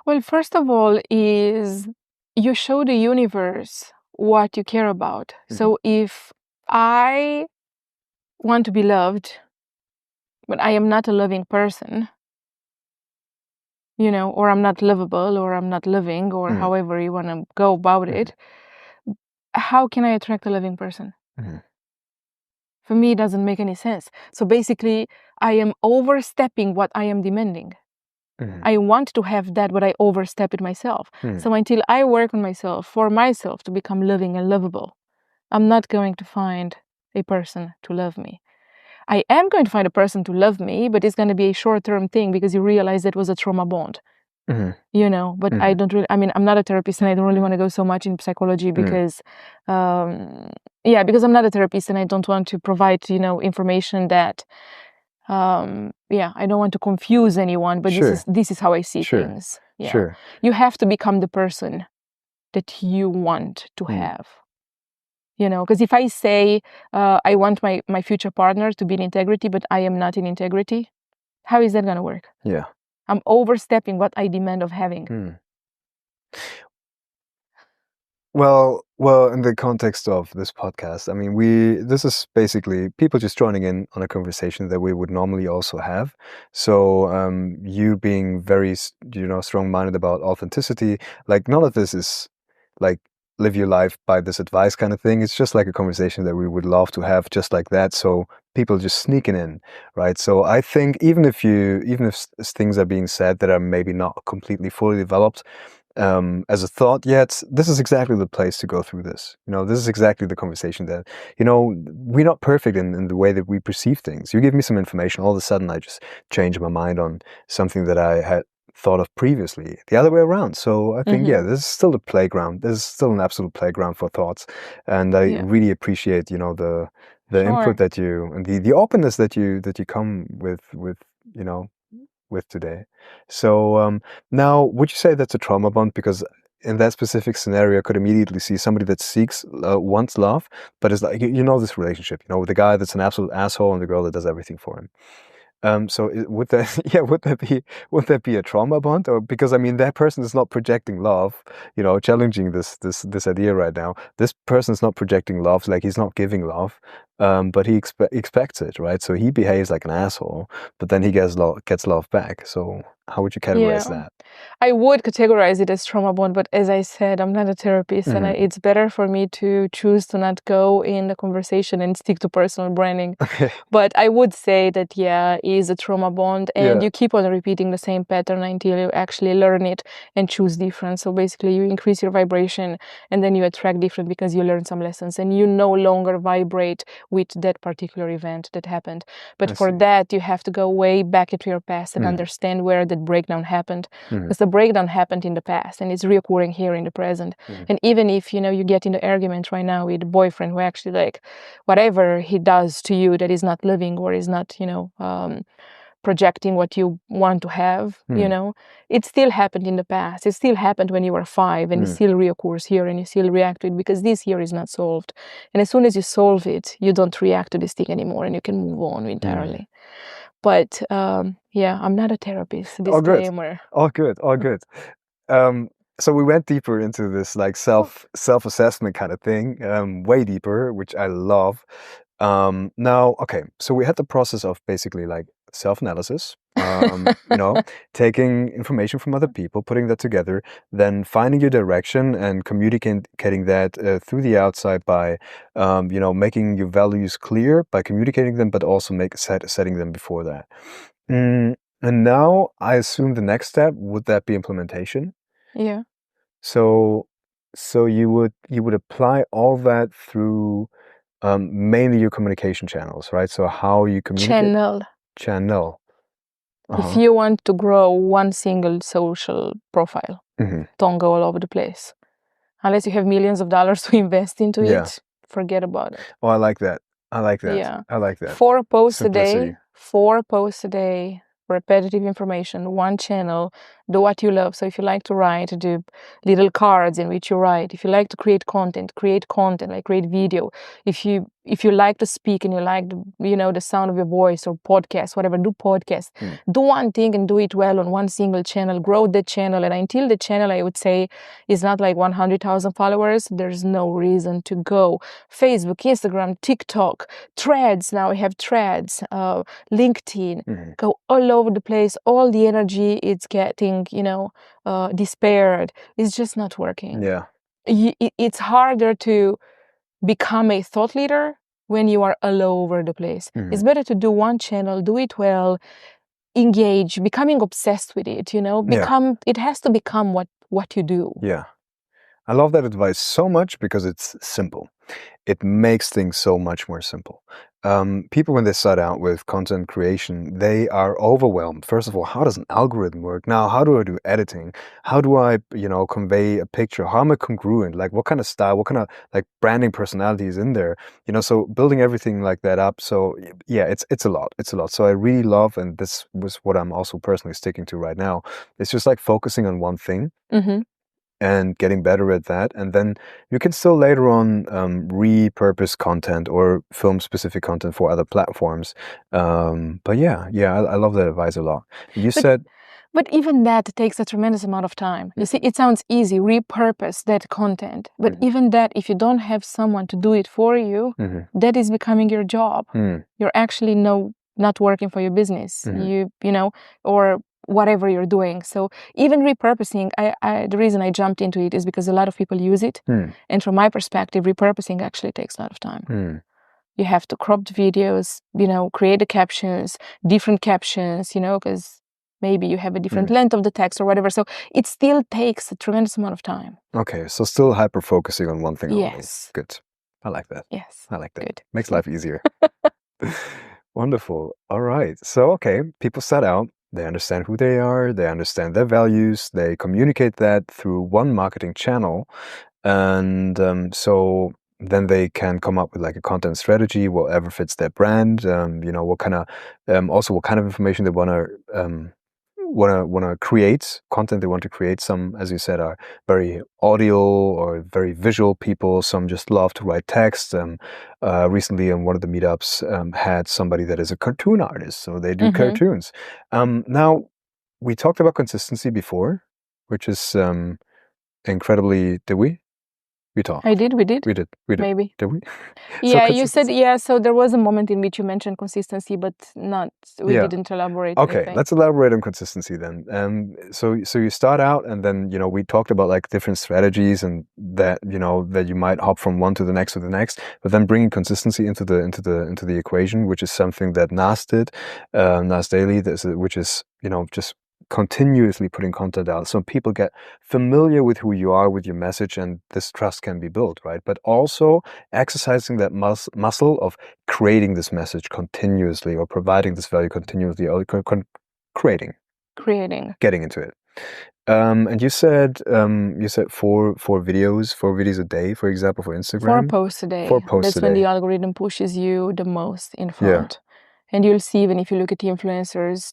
Speaker 2: Well, first of all, is you show the universe what you care about.
Speaker 1: Hmm.
Speaker 2: So if I want to be loved, but I am not a loving person, or I'm not lovable, or I'm not loving, or
Speaker 1: Hmm.
Speaker 2: however you want to go about
Speaker 1: Hmm.
Speaker 2: it, how can I attract a loving person?
Speaker 1: Hmm.
Speaker 2: For me, it doesn't make any sense. So basically, I am overstepping what I am demanding.
Speaker 1: Hmm.
Speaker 2: I want to have that, but I overstep it myself.
Speaker 1: Hmm.
Speaker 2: So until I work on myself, for myself to become loving and lovable, I'm not going to find a person to love me. I am going to find a person to love me, but it's going to be a short-term thing because you realize that was a trauma bond.
Speaker 1: Hmm.
Speaker 2: But I
Speaker 1: Hmm.
Speaker 2: don't really, I mean, I'm not a therapist and I don't really want to go so much in psychology
Speaker 1: Hmm.
Speaker 2: because, because I'm not a therapist and I don't want to provide, information that, I don't want to confuse anyone, but
Speaker 1: Sure.
Speaker 2: this is how I see
Speaker 1: Sure.
Speaker 2: things. Yeah.
Speaker 1: Sure.
Speaker 2: You have to become the person that you want to
Speaker 1: Hmm.
Speaker 2: have. Because if I say I want my future partner to be in integrity, but I am not in integrity, how is that going to work?
Speaker 1: Yeah.
Speaker 2: I'm overstepping what I demand of having.
Speaker 1: Hmm. Well, in the context of this podcast, I mean, this is basically people just joining in on a conversation that we would normally also have. So, you being very, strong-minded about authenticity, like none of this is like live your life by this advice kind of thing. It's just like a conversation that we would love to have just like that. So people just sneaking in, right? So I think even if things are being said that are maybe not completely fully developed, as a thought yet, this is exactly the place to go through this. This is exactly the conversation that, we're not perfect in the way that we perceive things. You give me some information, all of a sudden I just change my mind on something that I had thought of previously, the other way around. So I think, yeah,
Speaker 2: Mm-hmm.
Speaker 1: this is still a playground. This is still an absolute playground for thoughts. And I
Speaker 2: Yeah,
Speaker 1: really appreciate, the input
Speaker 2: sure.
Speaker 1: that you, and the openness that you come you know, with today. So now, would you say that's a trauma bond? Because in that specific scenario, I could immediately see somebody that wants love, but is like, this relationship, with the guy that's an absolute asshole and the girl that does everything for him. So would that, yeah, would that be a trauma bond? Or because I mean, that person is not projecting love, challenging this idea right now. This person is not projecting love, like he's not giving love, but he expects it, right? So he behaves like an asshole, but then he gets love back. So how would you categorize
Speaker 2: Yeah,
Speaker 1: that?
Speaker 2: I would categorize it as trauma bond, but as I said, I'm not a therapist, and
Speaker 1: Hmm.
Speaker 2: it's better for me to choose to not go in the conversation and stick to personal branding.
Speaker 1: Okay.
Speaker 2: But I would say that, yeah, is a trauma bond, and
Speaker 1: Yeah.
Speaker 2: you keep on repeating the same pattern until you actually learn it and choose different. So basically, you increase your vibration, and then you attract different because you learn some lessons, and you no longer vibrate with that particular event that happened. But
Speaker 1: I
Speaker 2: for
Speaker 1: see.
Speaker 2: that, you have to go way back into your past and
Speaker 1: Hmm.
Speaker 2: understand where that breakdown happened,
Speaker 1: Hmm.
Speaker 2: because the breakdown happened in the past and it's reoccurring here in the present.
Speaker 1: Hmm.
Speaker 2: And even if you get into argument right now with a boyfriend who actually, like, whatever he does to you that is not living or is not projecting what you want to have,
Speaker 1: Hmm.
Speaker 2: it still happened in the past. It still happened when you were 5, and it
Speaker 1: Hmm.
Speaker 2: still reoccurs here, and you still react to it because this here is not solved. And as soon as you solve it, you don't react to this thing anymore and you can move on
Speaker 1: Hmm.
Speaker 2: entirely. But yeah, I'm not a therapist,
Speaker 1: All good.
Speaker 2: disclaimer.
Speaker 1: All good. All good. Um, so we went deeper into this like self-assessment kind of thing, way deeper, which I love. Now, okay, so we had the process of basically like self-analysis, taking information from other people, putting that together, then finding your direction and communicating that through the outside by, making your values clear by communicating them, but also setting them before that. And now I assume the next step, would that be implementation?
Speaker 2: Yeah.
Speaker 1: So you would apply all that through mainly your communication channels, right? So how you communicate. Channel.
Speaker 2: If you want to grow one single social profile, don't go all over the place. Unless you have millions of dollars to invest into it, forget about it.
Speaker 1: Oh, I like that.
Speaker 2: Yeah.
Speaker 1: I like that.
Speaker 2: 4 posts
Speaker 1: Simplicity.
Speaker 2: a day. 4 posts a day. Repetitive information, one channel, do what you love. So if you like to write, do little cards in which you write. If you like to create content, like create video. If you like to speak and you like the sound of your voice or podcast, whatever, do podcast. Do one thing and do it well on one single channel. Grow the channel, and until the channel, I would say, is not like 100,000 followers, there's no reason to go. Facebook, Instagram, TikTok, Threads. Now we have Threads, LinkedIn. Go all over the place. All the energy it's getting, despaired. It's just not working.
Speaker 1: Yeah.
Speaker 2: It's harder to become a thought leader when you are all over the place. It's better to do one channel, do it well, engage, becoming obsessed with it, it has to become what you do.
Speaker 1: Yeah. I love that advice so much because it's simple. It makes things so much more simple. People, when they start out with content creation, they are overwhelmed. First of all, how does an algorithm work? Now, how do I do editing? How do I, convey a picture? How am I congruent? Like, what kind of style, what kind of like branding personality is in there? So building everything like that up. So yeah, it's a lot. It's a lot. So I really love, and this was what I'm also personally sticking to right now. It's just like focusing on one thing. And getting better at that. And then you can still later on repurpose content or film specific content for other platforms. But yeah, I love that advice a lot.
Speaker 2: But even that takes a tremendous amount of time. You see, it sounds easy, repurpose that content. But even that, if you don't have someone to do it for you, that is becoming your job. You're actually not working for your business, or whatever you're doing. So even repurposing, the reason I jumped into it is because a lot of people use it. And from my perspective, repurposing actually takes a lot of time. You have to crop the videos, create the captions, different captions, because maybe you have a different length of the text or whatever. So it still takes a tremendous amount of time.
Speaker 1: Okay, so still hyper focusing on one thing only.
Speaker 2: Yes.
Speaker 1: Good. I like that.
Speaker 2: Yes.
Speaker 1: I like that.
Speaker 2: Good.
Speaker 1: Makes life easier. Wonderful. All right. So, okay, people set out. They understand who they are, they understand their values, they communicate that through one marketing channel. And so then they can come up with like a content strategy, whatever fits their brand, what kind of information they want to create, content they want to create. Some, as you said, are very audio or very visual people. Some just love to write text. Recently on one of the meetups had somebody that is a cartoon artist, so they do cartoons. Now, we talked about consistency before, which is incredibly, did we? We talked.
Speaker 2: We did.
Speaker 1: We did.
Speaker 2: Maybe.
Speaker 1: Did we?
Speaker 2: Yeah, you said, so there was a moment in which you mentioned consistency, but we didn't elaborate
Speaker 1: Okay,
Speaker 2: anything.
Speaker 1: let's elaborate on consistency then. So you start out, and then, we talked about like different strategies and that, that you might hop from one to the next, but then bringing consistency into the equation, which is something that Nas did, Nas Daily, which is, just continuously putting content out so people get familiar with who you are, with your message, and this trust can be built, right? But also exercising that muscle of creating this message continuously, or providing this value continuously, or creating, getting into it. And you said 4 videos a day, for example, for Instagram.
Speaker 2: 4 posts a day.
Speaker 1: 4 posts
Speaker 2: That's
Speaker 1: a day.
Speaker 2: when the algorithm pushes you the most in front. And you'll see, even if you look at the influencers,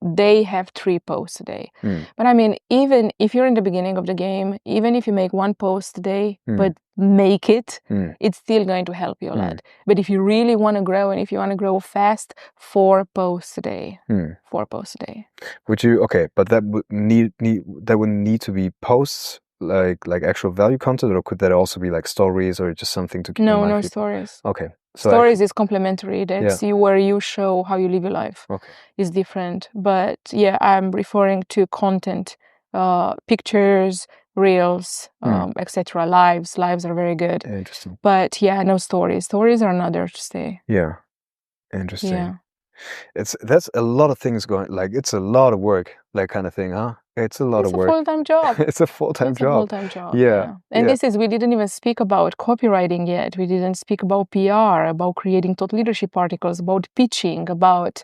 Speaker 2: they have 3 posts a day. But I mean, even if you're in the beginning of the game, even if you make 1 post a day, but make it, it's still going to help you a lot. But if you really want to grow, and if you want to grow fast, 4 posts a day. 4 posts a day.
Speaker 1: Would you, okay, but that would need to be posts, like actual value content, or could that also be like stories or just something to keep in
Speaker 2: No,
Speaker 1: mind
Speaker 2: no
Speaker 1: for people?
Speaker 2: stories.
Speaker 1: Okay. So
Speaker 2: Stories
Speaker 1: actually,
Speaker 2: is complementary. That's
Speaker 1: yeah.
Speaker 2: where you show how you live your life.
Speaker 1: Okay.
Speaker 2: Is different. But yeah, I'm referring to content, pictures, reels, etc. Lives are very good.
Speaker 1: Interesting.
Speaker 2: But yeah, no stories. Stories are not there to stay.
Speaker 1: Yeah. Interesting.
Speaker 2: Yeah.
Speaker 1: That's a lot of things going, like it's a lot of work, like kind of thing, huh? It's a lot
Speaker 2: It's
Speaker 1: of
Speaker 2: a
Speaker 1: work.
Speaker 2: full-time job.
Speaker 1: It's a full-time
Speaker 2: It's a
Speaker 1: job.
Speaker 2: full-time job,
Speaker 1: Yeah.
Speaker 2: yeah. And
Speaker 1: Yeah.
Speaker 2: we didn't even speak about copywriting yet. We didn't speak about PR, about creating thought leadership articles, about pitching, about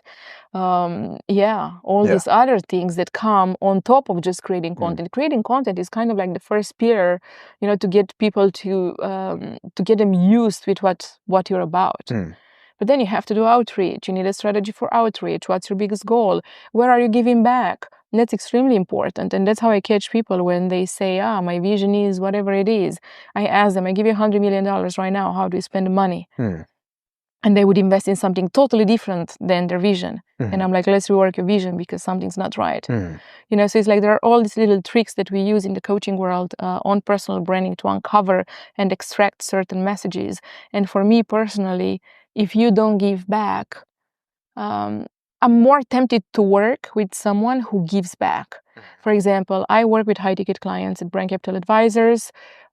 Speaker 2: all
Speaker 1: Yeah.
Speaker 2: these other things that come on top of just creating
Speaker 1: Mm.
Speaker 2: content. Creating content is kind of like the first pillar, to get people to get them used with what you're about.
Speaker 1: Mm.
Speaker 2: But then you have to do outreach. You need a strategy for outreach. What's your biggest goal? Where are you giving back? And that's extremely important. And that's how I catch people when they say, my vision is whatever it is. I ask them, I give you $100 million right now. How do you spend the money?
Speaker 1: Mm.
Speaker 2: And they would invest in something totally different than their vision. And I'm like, let's rework your vision because something's not right. So it's like there are all these little tricks that we use in the coaching world on personal branding to uncover and extract certain messages. And for me personally, if you don't give back, I'm more tempted to work with someone who gives back. For example, I work with high-ticket clients at Brand Capital Advisors,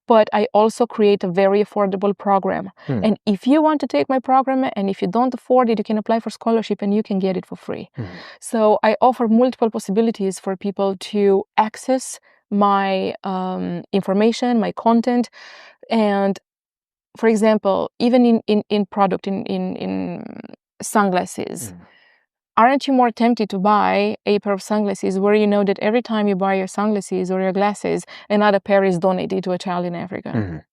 Speaker 2: but I also create a very affordable program. And if you want to take my program and if you don't afford it, you can apply for scholarship and you can get it for free. So I offer multiple possibilities for people to access my information, my content. And for example, even in product, in sunglasses, aren't you more tempted to buy a pair of sunglasses where you know that every time you buy your sunglasses or your glasses, another pair is donated to a child in Africa?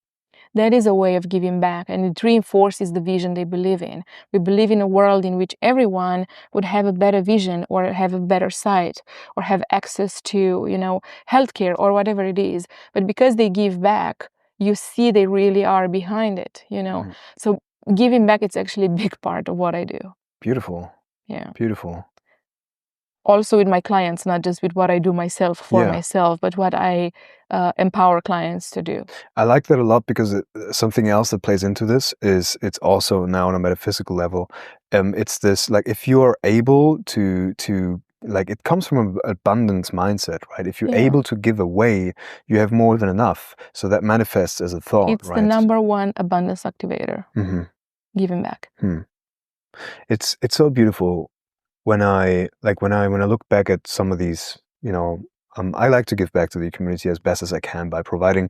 Speaker 2: That is a way of giving back, and it reinforces the vision they believe in. We believe in a world in which everyone would have a better vision or have a better sight or have access to, healthcare or whatever it is. But because they give back, you see they really are behind it, So giving back, it's actually a big part of what I do.
Speaker 1: Beautiful.
Speaker 2: Yeah.
Speaker 1: Beautiful.
Speaker 2: Also with my clients, not just with what I do myself for
Speaker 1: Yeah.
Speaker 2: myself, but what I empower clients to do.
Speaker 1: I like that a lot because something else that plays into this is it's also now on a metaphysical level. It's this, like, if you are able to like, it comes from an abundance mindset, right? If you're able to give away, you have more than enough. So that manifests as a thought,
Speaker 2: it's
Speaker 1: right?
Speaker 2: The number one abundance activator. Giving back.
Speaker 1: It's so beautiful when I look back at some of these, I like to give back to the community as best as I can by providing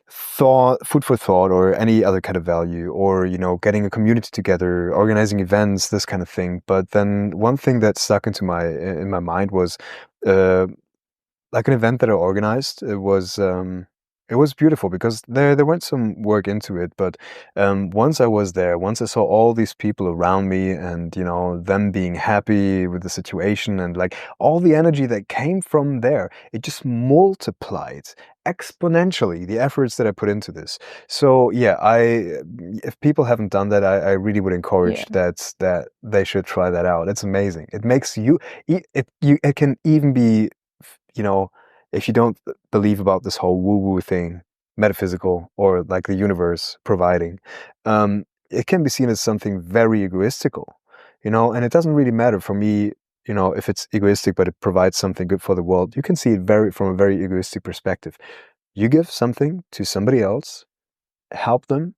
Speaker 1: food for thought, or any other kind of value, or, getting a community together, organizing events, this kind of thing. But then one thing that stuck in my mind was, like, an event that I organized. It was beautiful because there went some work into it, but once I was there, once I saw all these people around me, and them being happy with the situation, and like all the energy that came from there, it just multiplied exponentially the efforts that I put into this. So yeah, if people haven't done that, I really would encourage that they should try that out. It's amazing. It makes it can even be, if you don't believe about this whole woo-woo thing, metaphysical, or like the universe providing, it can be seen as something very egoistical, and it doesn't really matter for me, if it's egoistic, but it provides something good for the world. You can see it from a very egoistic perspective. You give something to somebody else, help them,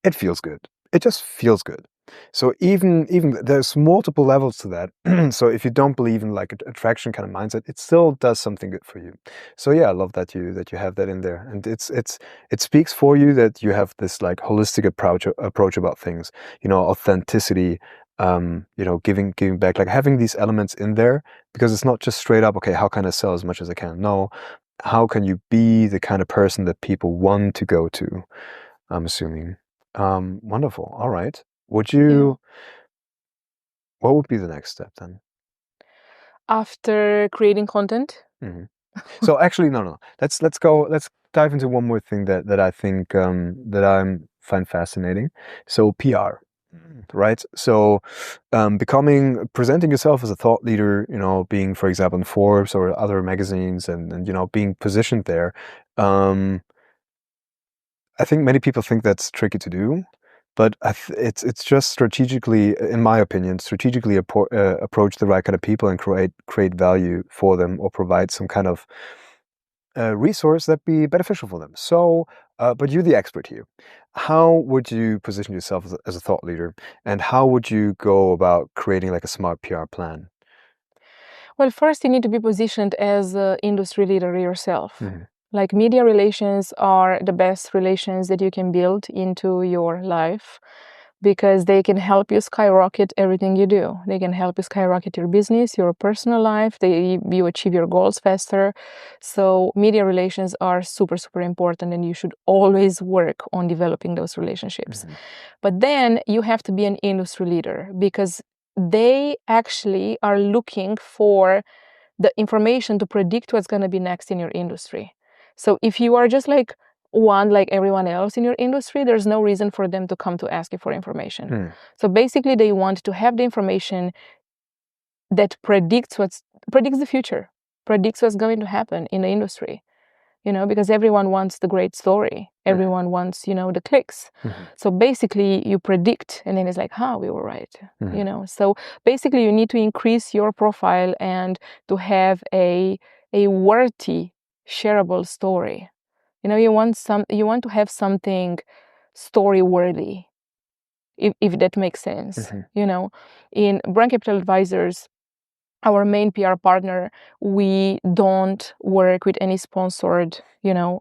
Speaker 1: it feels good. It just feels good. So even there's multiple levels to that. So if you don't believe in like attraction kind of mindset, it still does something good for you. So yeah, I love that you have that in there, and it speaks for you that you have this like holistic approach about things. Authenticity. Giving back, like having these elements in there, because it's not just straight up, okay, how can I sell as much as I can? No, how can you be the kind of person that people want to go to? I'm assuming. Wonderful. All right. What would be the next step then?
Speaker 2: After creating content?
Speaker 1: So actually, no. Let's dive into one more thing that I think that I find fascinating. So PR. Right? So, presenting yourself as a thought leader, being, for example, in Forbes or other magazines, and being positioned there. I think many people think that's tricky to do, but it's just strategically, in my opinion, strategically approach the right kind of people and create value for them, or provide some kind of resource that be beneficial for them. So, but you're the expert here. How would you position yourself as a thought leader, and how would you go about creating like a smart PR plan?
Speaker 2: Well, first you need to be positioned as an industry leader yourself.
Speaker 1: Mhm.
Speaker 2: Like media relations are the best relations that you can build into your life because they can help you skyrocket everything you do. They can help you skyrocket your business, your personal life. You achieve your goals faster. So media relations are super, super important, and you should always work on developing those relationships.
Speaker 1: Mhm.
Speaker 2: But then you have to be an industry leader because they actually are looking for the information to predict what's going to be next in your industry. So if you are just like everyone else in your industry, there's no reason for them to come to ask you for information.
Speaker 1: Hmm.
Speaker 2: So basically they want to have the information that predicts the future, predicts what's going to happen in the industry, because everyone wants the great story.
Speaker 1: Mhm.
Speaker 2: Everyone wants, the clicks.
Speaker 1: Mhm.
Speaker 2: So basically you predict, and then it's like, we were right,
Speaker 1: Mhm.
Speaker 2: So basically you need to increase your profile and to have a worthy, shareable story. You want to have something story worthy, if that makes sense.
Speaker 1: Mhm.
Speaker 2: In Brand Capital Advisors, our main PR partner, we don't work with any sponsored,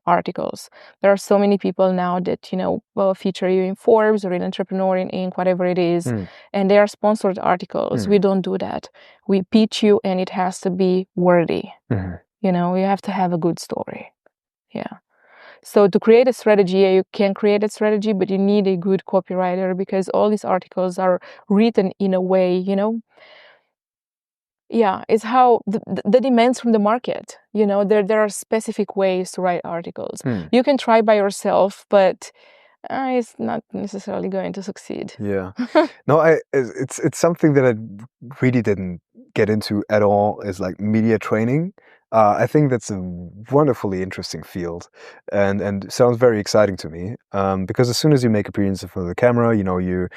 Speaker 2: articles. There are so many people now that, feature you in Forbes or in Entrepreneur, in Inc., whatever it is,
Speaker 1: Mhm.
Speaker 2: and they are sponsored articles. We
Speaker 1: Mhm.
Speaker 2: don't do that. We pitch you, and it has to be worthy.
Speaker 1: Mhm.
Speaker 2: You have to have a good story. Yeah. So to create a strategy, you can create a strategy, but you need a good copywriter because all these articles are written in a way, yeah, it's how the demands from the market. There are specific ways to write articles.
Speaker 1: Hmm.
Speaker 2: You can try by yourself, but it's not necessarily going to succeed.
Speaker 1: Yeah. No, it's something that I really didn't get into at all, is like media training. I think that's a wonderfully interesting field, and sounds very exciting to me. Because as soon as you make appearances in front of the camera, your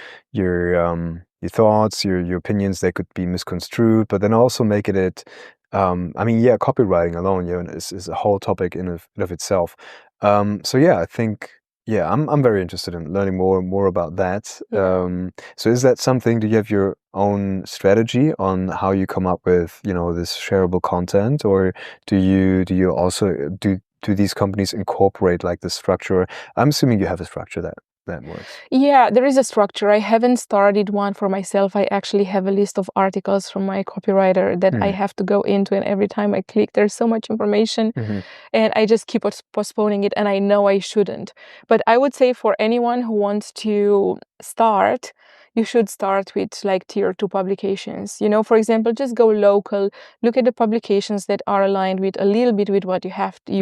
Speaker 1: thoughts, your opinions, they could be misconstrued, but then also making it. I mean, yeah, copywriting alone, is a whole topic in of itself. So yeah, I think. Yeah, I'm very interested in learning more about that.
Speaker 2: Yeah.
Speaker 1: So is that something, do you have your own strategy on how you come up with, this shareable content, or do you also do these companies incorporate like the structure? I'm assuming you have a structure that works.
Speaker 2: Yeah, there is a structure. I haven't started one for myself. I actually have a list of articles from my copywriter that I
Speaker 1: Hmm.
Speaker 2: have to go into, and every time I click, there's so much information,
Speaker 1: Hmm.
Speaker 2: and I just keep postponing it, and I know I shouldn't. But I would say for anyone who wants to start, you should start with like tier 2 publications. For example, just go local, look at the publications that are aligned with a little bit with what you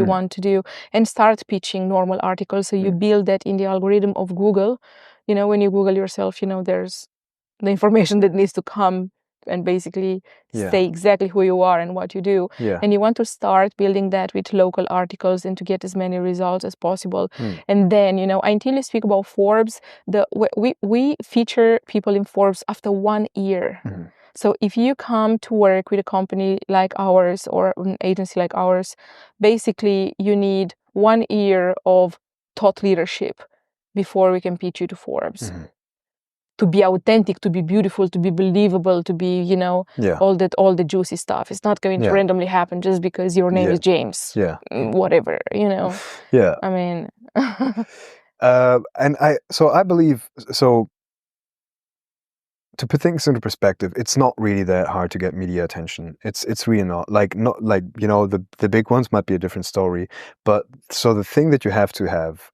Speaker 1: Hmm.
Speaker 2: want to do, and start pitching normal articles. So you build that in the algorithm of Google. When you Google yourself, there's the information that needs to come and basically
Speaker 1: Yeah.
Speaker 2: say exactly who you are and what you do.
Speaker 1: Yeah.
Speaker 2: And you want to start building that with local articles and to get as many results as possible.
Speaker 1: Hmm.
Speaker 2: And then, until you speak about Forbes, we feature people in Forbes after 1 year.
Speaker 1: Hmm.
Speaker 2: So if you come to work with a company like ours or an agency like ours, basically you need 1 year of thought leadership before we can pitch you to Forbes.
Speaker 1: Hmm.
Speaker 2: To be authentic, to be beautiful, to be believable, to be,
Speaker 1: Yeah.
Speaker 2: all the juicy stuff. It's not going to
Speaker 1: Yeah.
Speaker 2: randomly happen just because your name
Speaker 1: Yeah.
Speaker 2: is James.
Speaker 1: Yeah.
Speaker 2: Whatever,
Speaker 1: Yeah.
Speaker 2: I mean,
Speaker 1: And I believe, so to put things into perspective, it's not really that hard to get media attention. It's really not like, the big ones might be a different story, but so the thing that you have to have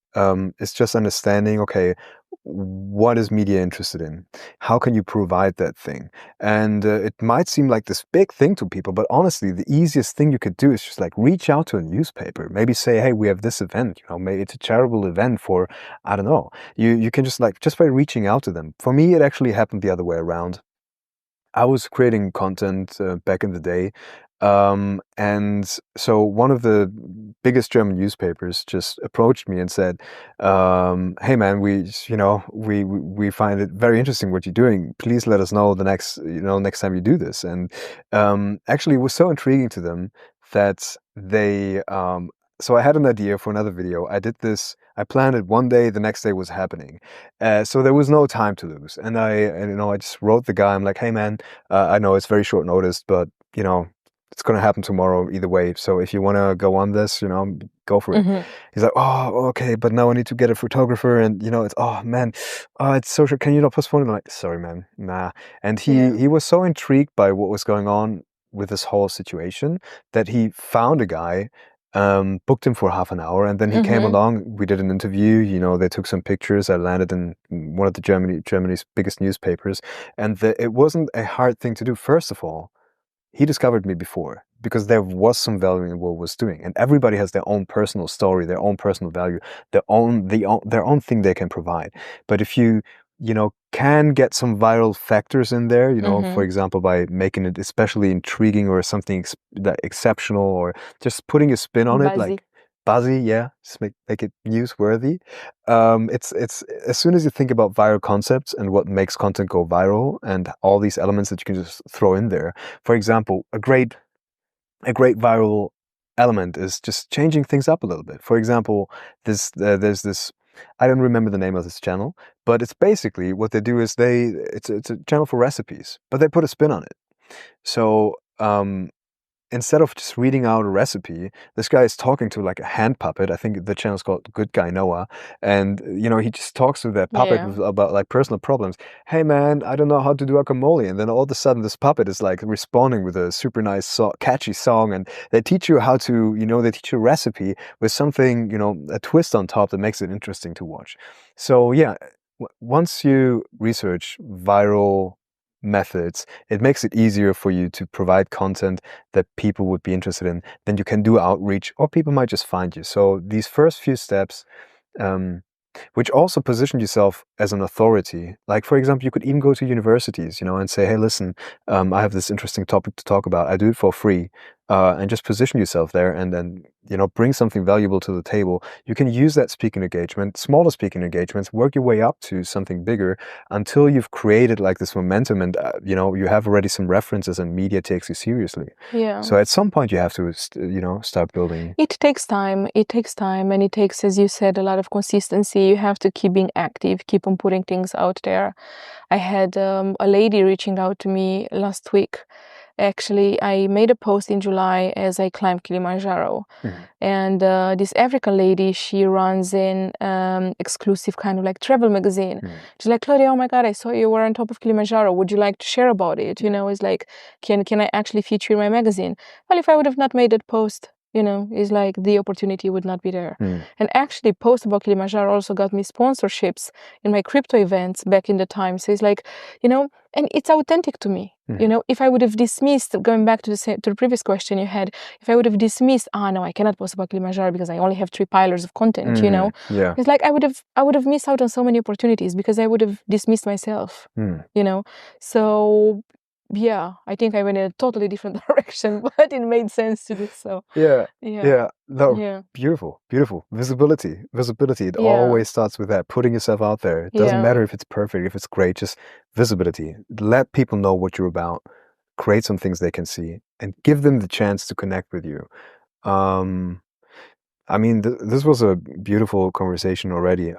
Speaker 1: is just understanding, okay, what is media interested in? How can you provide that thing? And it might seem like this big thing to people, but honestly, the easiest thing you could do is just like reach out to a newspaper. Maybe say, hey, we have this event, you know, maybe it's a charitable event for, I don't know. You can just like, just by reaching out to them. For me, it actually happened the other way around. I was creating content back in the day. And so one of the biggest German newspapers just approached me and said, "Hey man, we find it very interesting what you're doing. Please let us know the next time you do this." And actually, it was so intriguing to them that so I had an idea for another video. I did this. I planned it one day. The next day was happening, so there was no time to lose. And I just wrote the guy. I'm like, "Hey man, I know it's very short notice, but you know." It's going to happen tomorrow either way. So if you want to go on this, go for it.
Speaker 2: Mm-hmm.
Speaker 1: He's like, oh, okay, but now I need to get a photographer. And, it's, oh, man, it's so short. Can you not postpone it? I'm like, sorry, man, nah. And
Speaker 2: Yeah.
Speaker 1: he was so intrigued by what was going on with this whole situation that he found a guy, booked him for half an hour. And then he came
Speaker 2: Mm-hmm.
Speaker 1: along. We did an interview. They took some pictures. I landed in one of the Germany's biggest newspapers. And it wasn't a hard thing to do. First of all, he discovered me before because there was some value in what I was doing, and everybody has their own personal story, their own personal value, their own thing they can provide. But if you can get some viral factors in there, for
Speaker 2: Mm-hmm.
Speaker 1: example, by making it especially intriguing or something that exceptional, or just putting a spin on it,
Speaker 2: Buzzy.
Speaker 1: like buzzy, yeah, just make it newsworthy. It's as soon as you think about viral concepts and what makes content go viral and all these elements that you can just throw in there. For example, a great viral element is just changing things up a little bit. For example, there's this, I don't remember the name of this channel, but it's basically what they do is it's a channel for recipes, but they put a spin on it. So instead of just reading out a recipe, this guy is talking to like a hand puppet. I think the channel's called Good Guy Noah. And, he just talks to that puppet
Speaker 2: Yeah.
Speaker 1: about like personal problems. Hey man, I don't know how to do guacamole. And then all of a sudden this puppet is like responding with a super nice, catchy song. And they teach you how to, they teach you a recipe with something, a twist on top that makes it interesting to watch. So yeah, once you research viral methods, it makes it easier for you to provide content that people would be interested in. Then you can do outreach, or people might just find you. So these first few steps, um, which also position yourself as an authority. Like, for example, you could even go to universities, and say, hey, listen, I have this interesting topic to talk about. I do it for free. And just position yourself there and then, bring something valuable to the table. You can use that speaking engagement, smaller speaking engagements, work your way up to something bigger until you've created like this momentum and, you have already some references and media takes you seriously.
Speaker 2: Yeah.
Speaker 1: So at some point you have to, start building.
Speaker 2: It takes time. It takes time, and it takes, as you said, a lot of consistency. You have to keep being active, keep on putting things out there. I had a lady reaching out to me last week. Actually, I made a post in July as I climbed Kilimanjaro.
Speaker 1: Mhm.
Speaker 2: And this African lady, she runs an exclusive kind of like travel magazine.
Speaker 1: Mhm.
Speaker 2: She's like, Claudia, oh my God, I saw you were on top of Kilimanjaro. Would you like to share about it? It's like, can I actually feature in my magazine? Well, if I would have not made that post, it's like the opportunity would not be there.
Speaker 1: Mhm.
Speaker 2: And actually, post about Kilimanjaro also got me sponsorships in my crypto events back in the time. So it's like, and it's authentic to me.
Speaker 1: Mhm.
Speaker 2: If I would have dismissed, going back to the previous question you had, if I would have dismissed, no, I cannot post about Kilimanjaro because I only have 3 pillars of content,
Speaker 1: Mhm. Yeah.
Speaker 2: it's like I would have missed out on so many opportunities because I would have dismissed myself,
Speaker 1: Mhm.
Speaker 2: So yeah, I think I went in a totally different direction, but it made sense to do so.
Speaker 1: Yeah.
Speaker 2: Yeah.
Speaker 1: Yeah. No,
Speaker 2: Yeah.
Speaker 1: beautiful. Beautiful. Visibility. Visibility. It
Speaker 2: Yeah.
Speaker 1: always starts with that, putting yourself out there. It doesn't
Speaker 2: Yeah.
Speaker 1: matter if it's perfect, if it's great, just visibility. Let people know what you're about. Create some things they can see and give them the chance to connect with you. Um, I mean, this was a beautiful conversation already.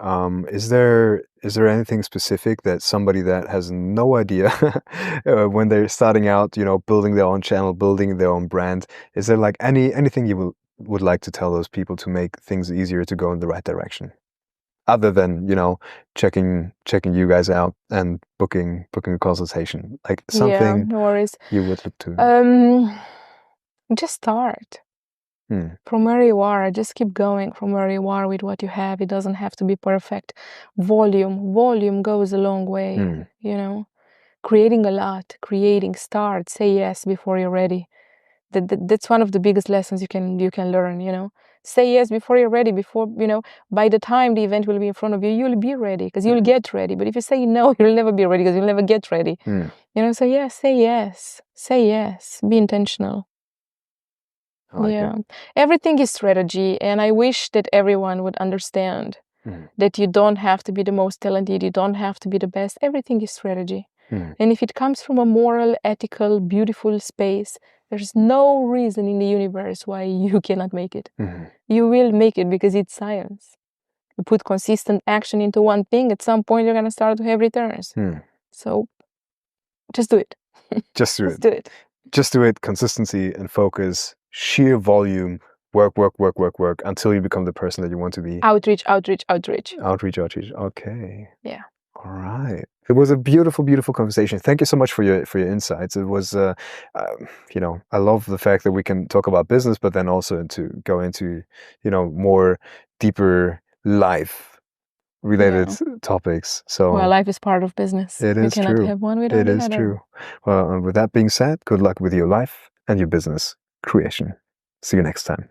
Speaker 1: Is there anything specific that somebody that has no idea when they're starting out, building their own channel, building their own brand, is there like anything you would like to tell those people to make things easier to go in the right direction, other than, checking you guys out and booking a consultation, like
Speaker 2: Yeah.
Speaker 1: something
Speaker 2: No worries.
Speaker 1: you would look to?
Speaker 2: Um, just start. From where you are, just keep going from where you are with what you have. It doesn't have to be perfect. Volume goes a long way, you know. Creating a lot, start, say yes before you're ready. That's one of the biggest lessons you can learn, you know. Say yes before you're ready, before, you know, by the time the event will be in front of you, you'll be ready because you'll get ready. But if you say no, you'll never be ready because you'll never get ready. You know, so yeah, say yes. Say yes. Be intentional. Yeah. Everything is strategy, and I wish that everyone would understand that you don't have to be the most talented, you don't have to be the best. Everything is strategy. And if it comes from a moral, ethical, beautiful space, there's no reason in the universe why you cannot make it. You will make it because it's science. You put consistent action into one thing, at some point you're going to start to have returns. So just do it.
Speaker 1: Just do
Speaker 2: Just do it.
Speaker 1: Just do it. Consistency and focus, sheer volume, work until you become the person that you want to be.
Speaker 2: Outreach.
Speaker 1: Okay.
Speaker 2: Yeah.
Speaker 1: All right. It was a beautiful conversation. Thank you so much for your insights. It was, you know, I love the fact that we can talk about business, but then also to go into, you know, more deeper life related topics. So
Speaker 2: well, life is part of business.
Speaker 1: It is
Speaker 2: you cannot
Speaker 1: true.
Speaker 2: have one without the other.
Speaker 1: It is true. Well, and with that being said, good luck with your life and your business creation. See you next time.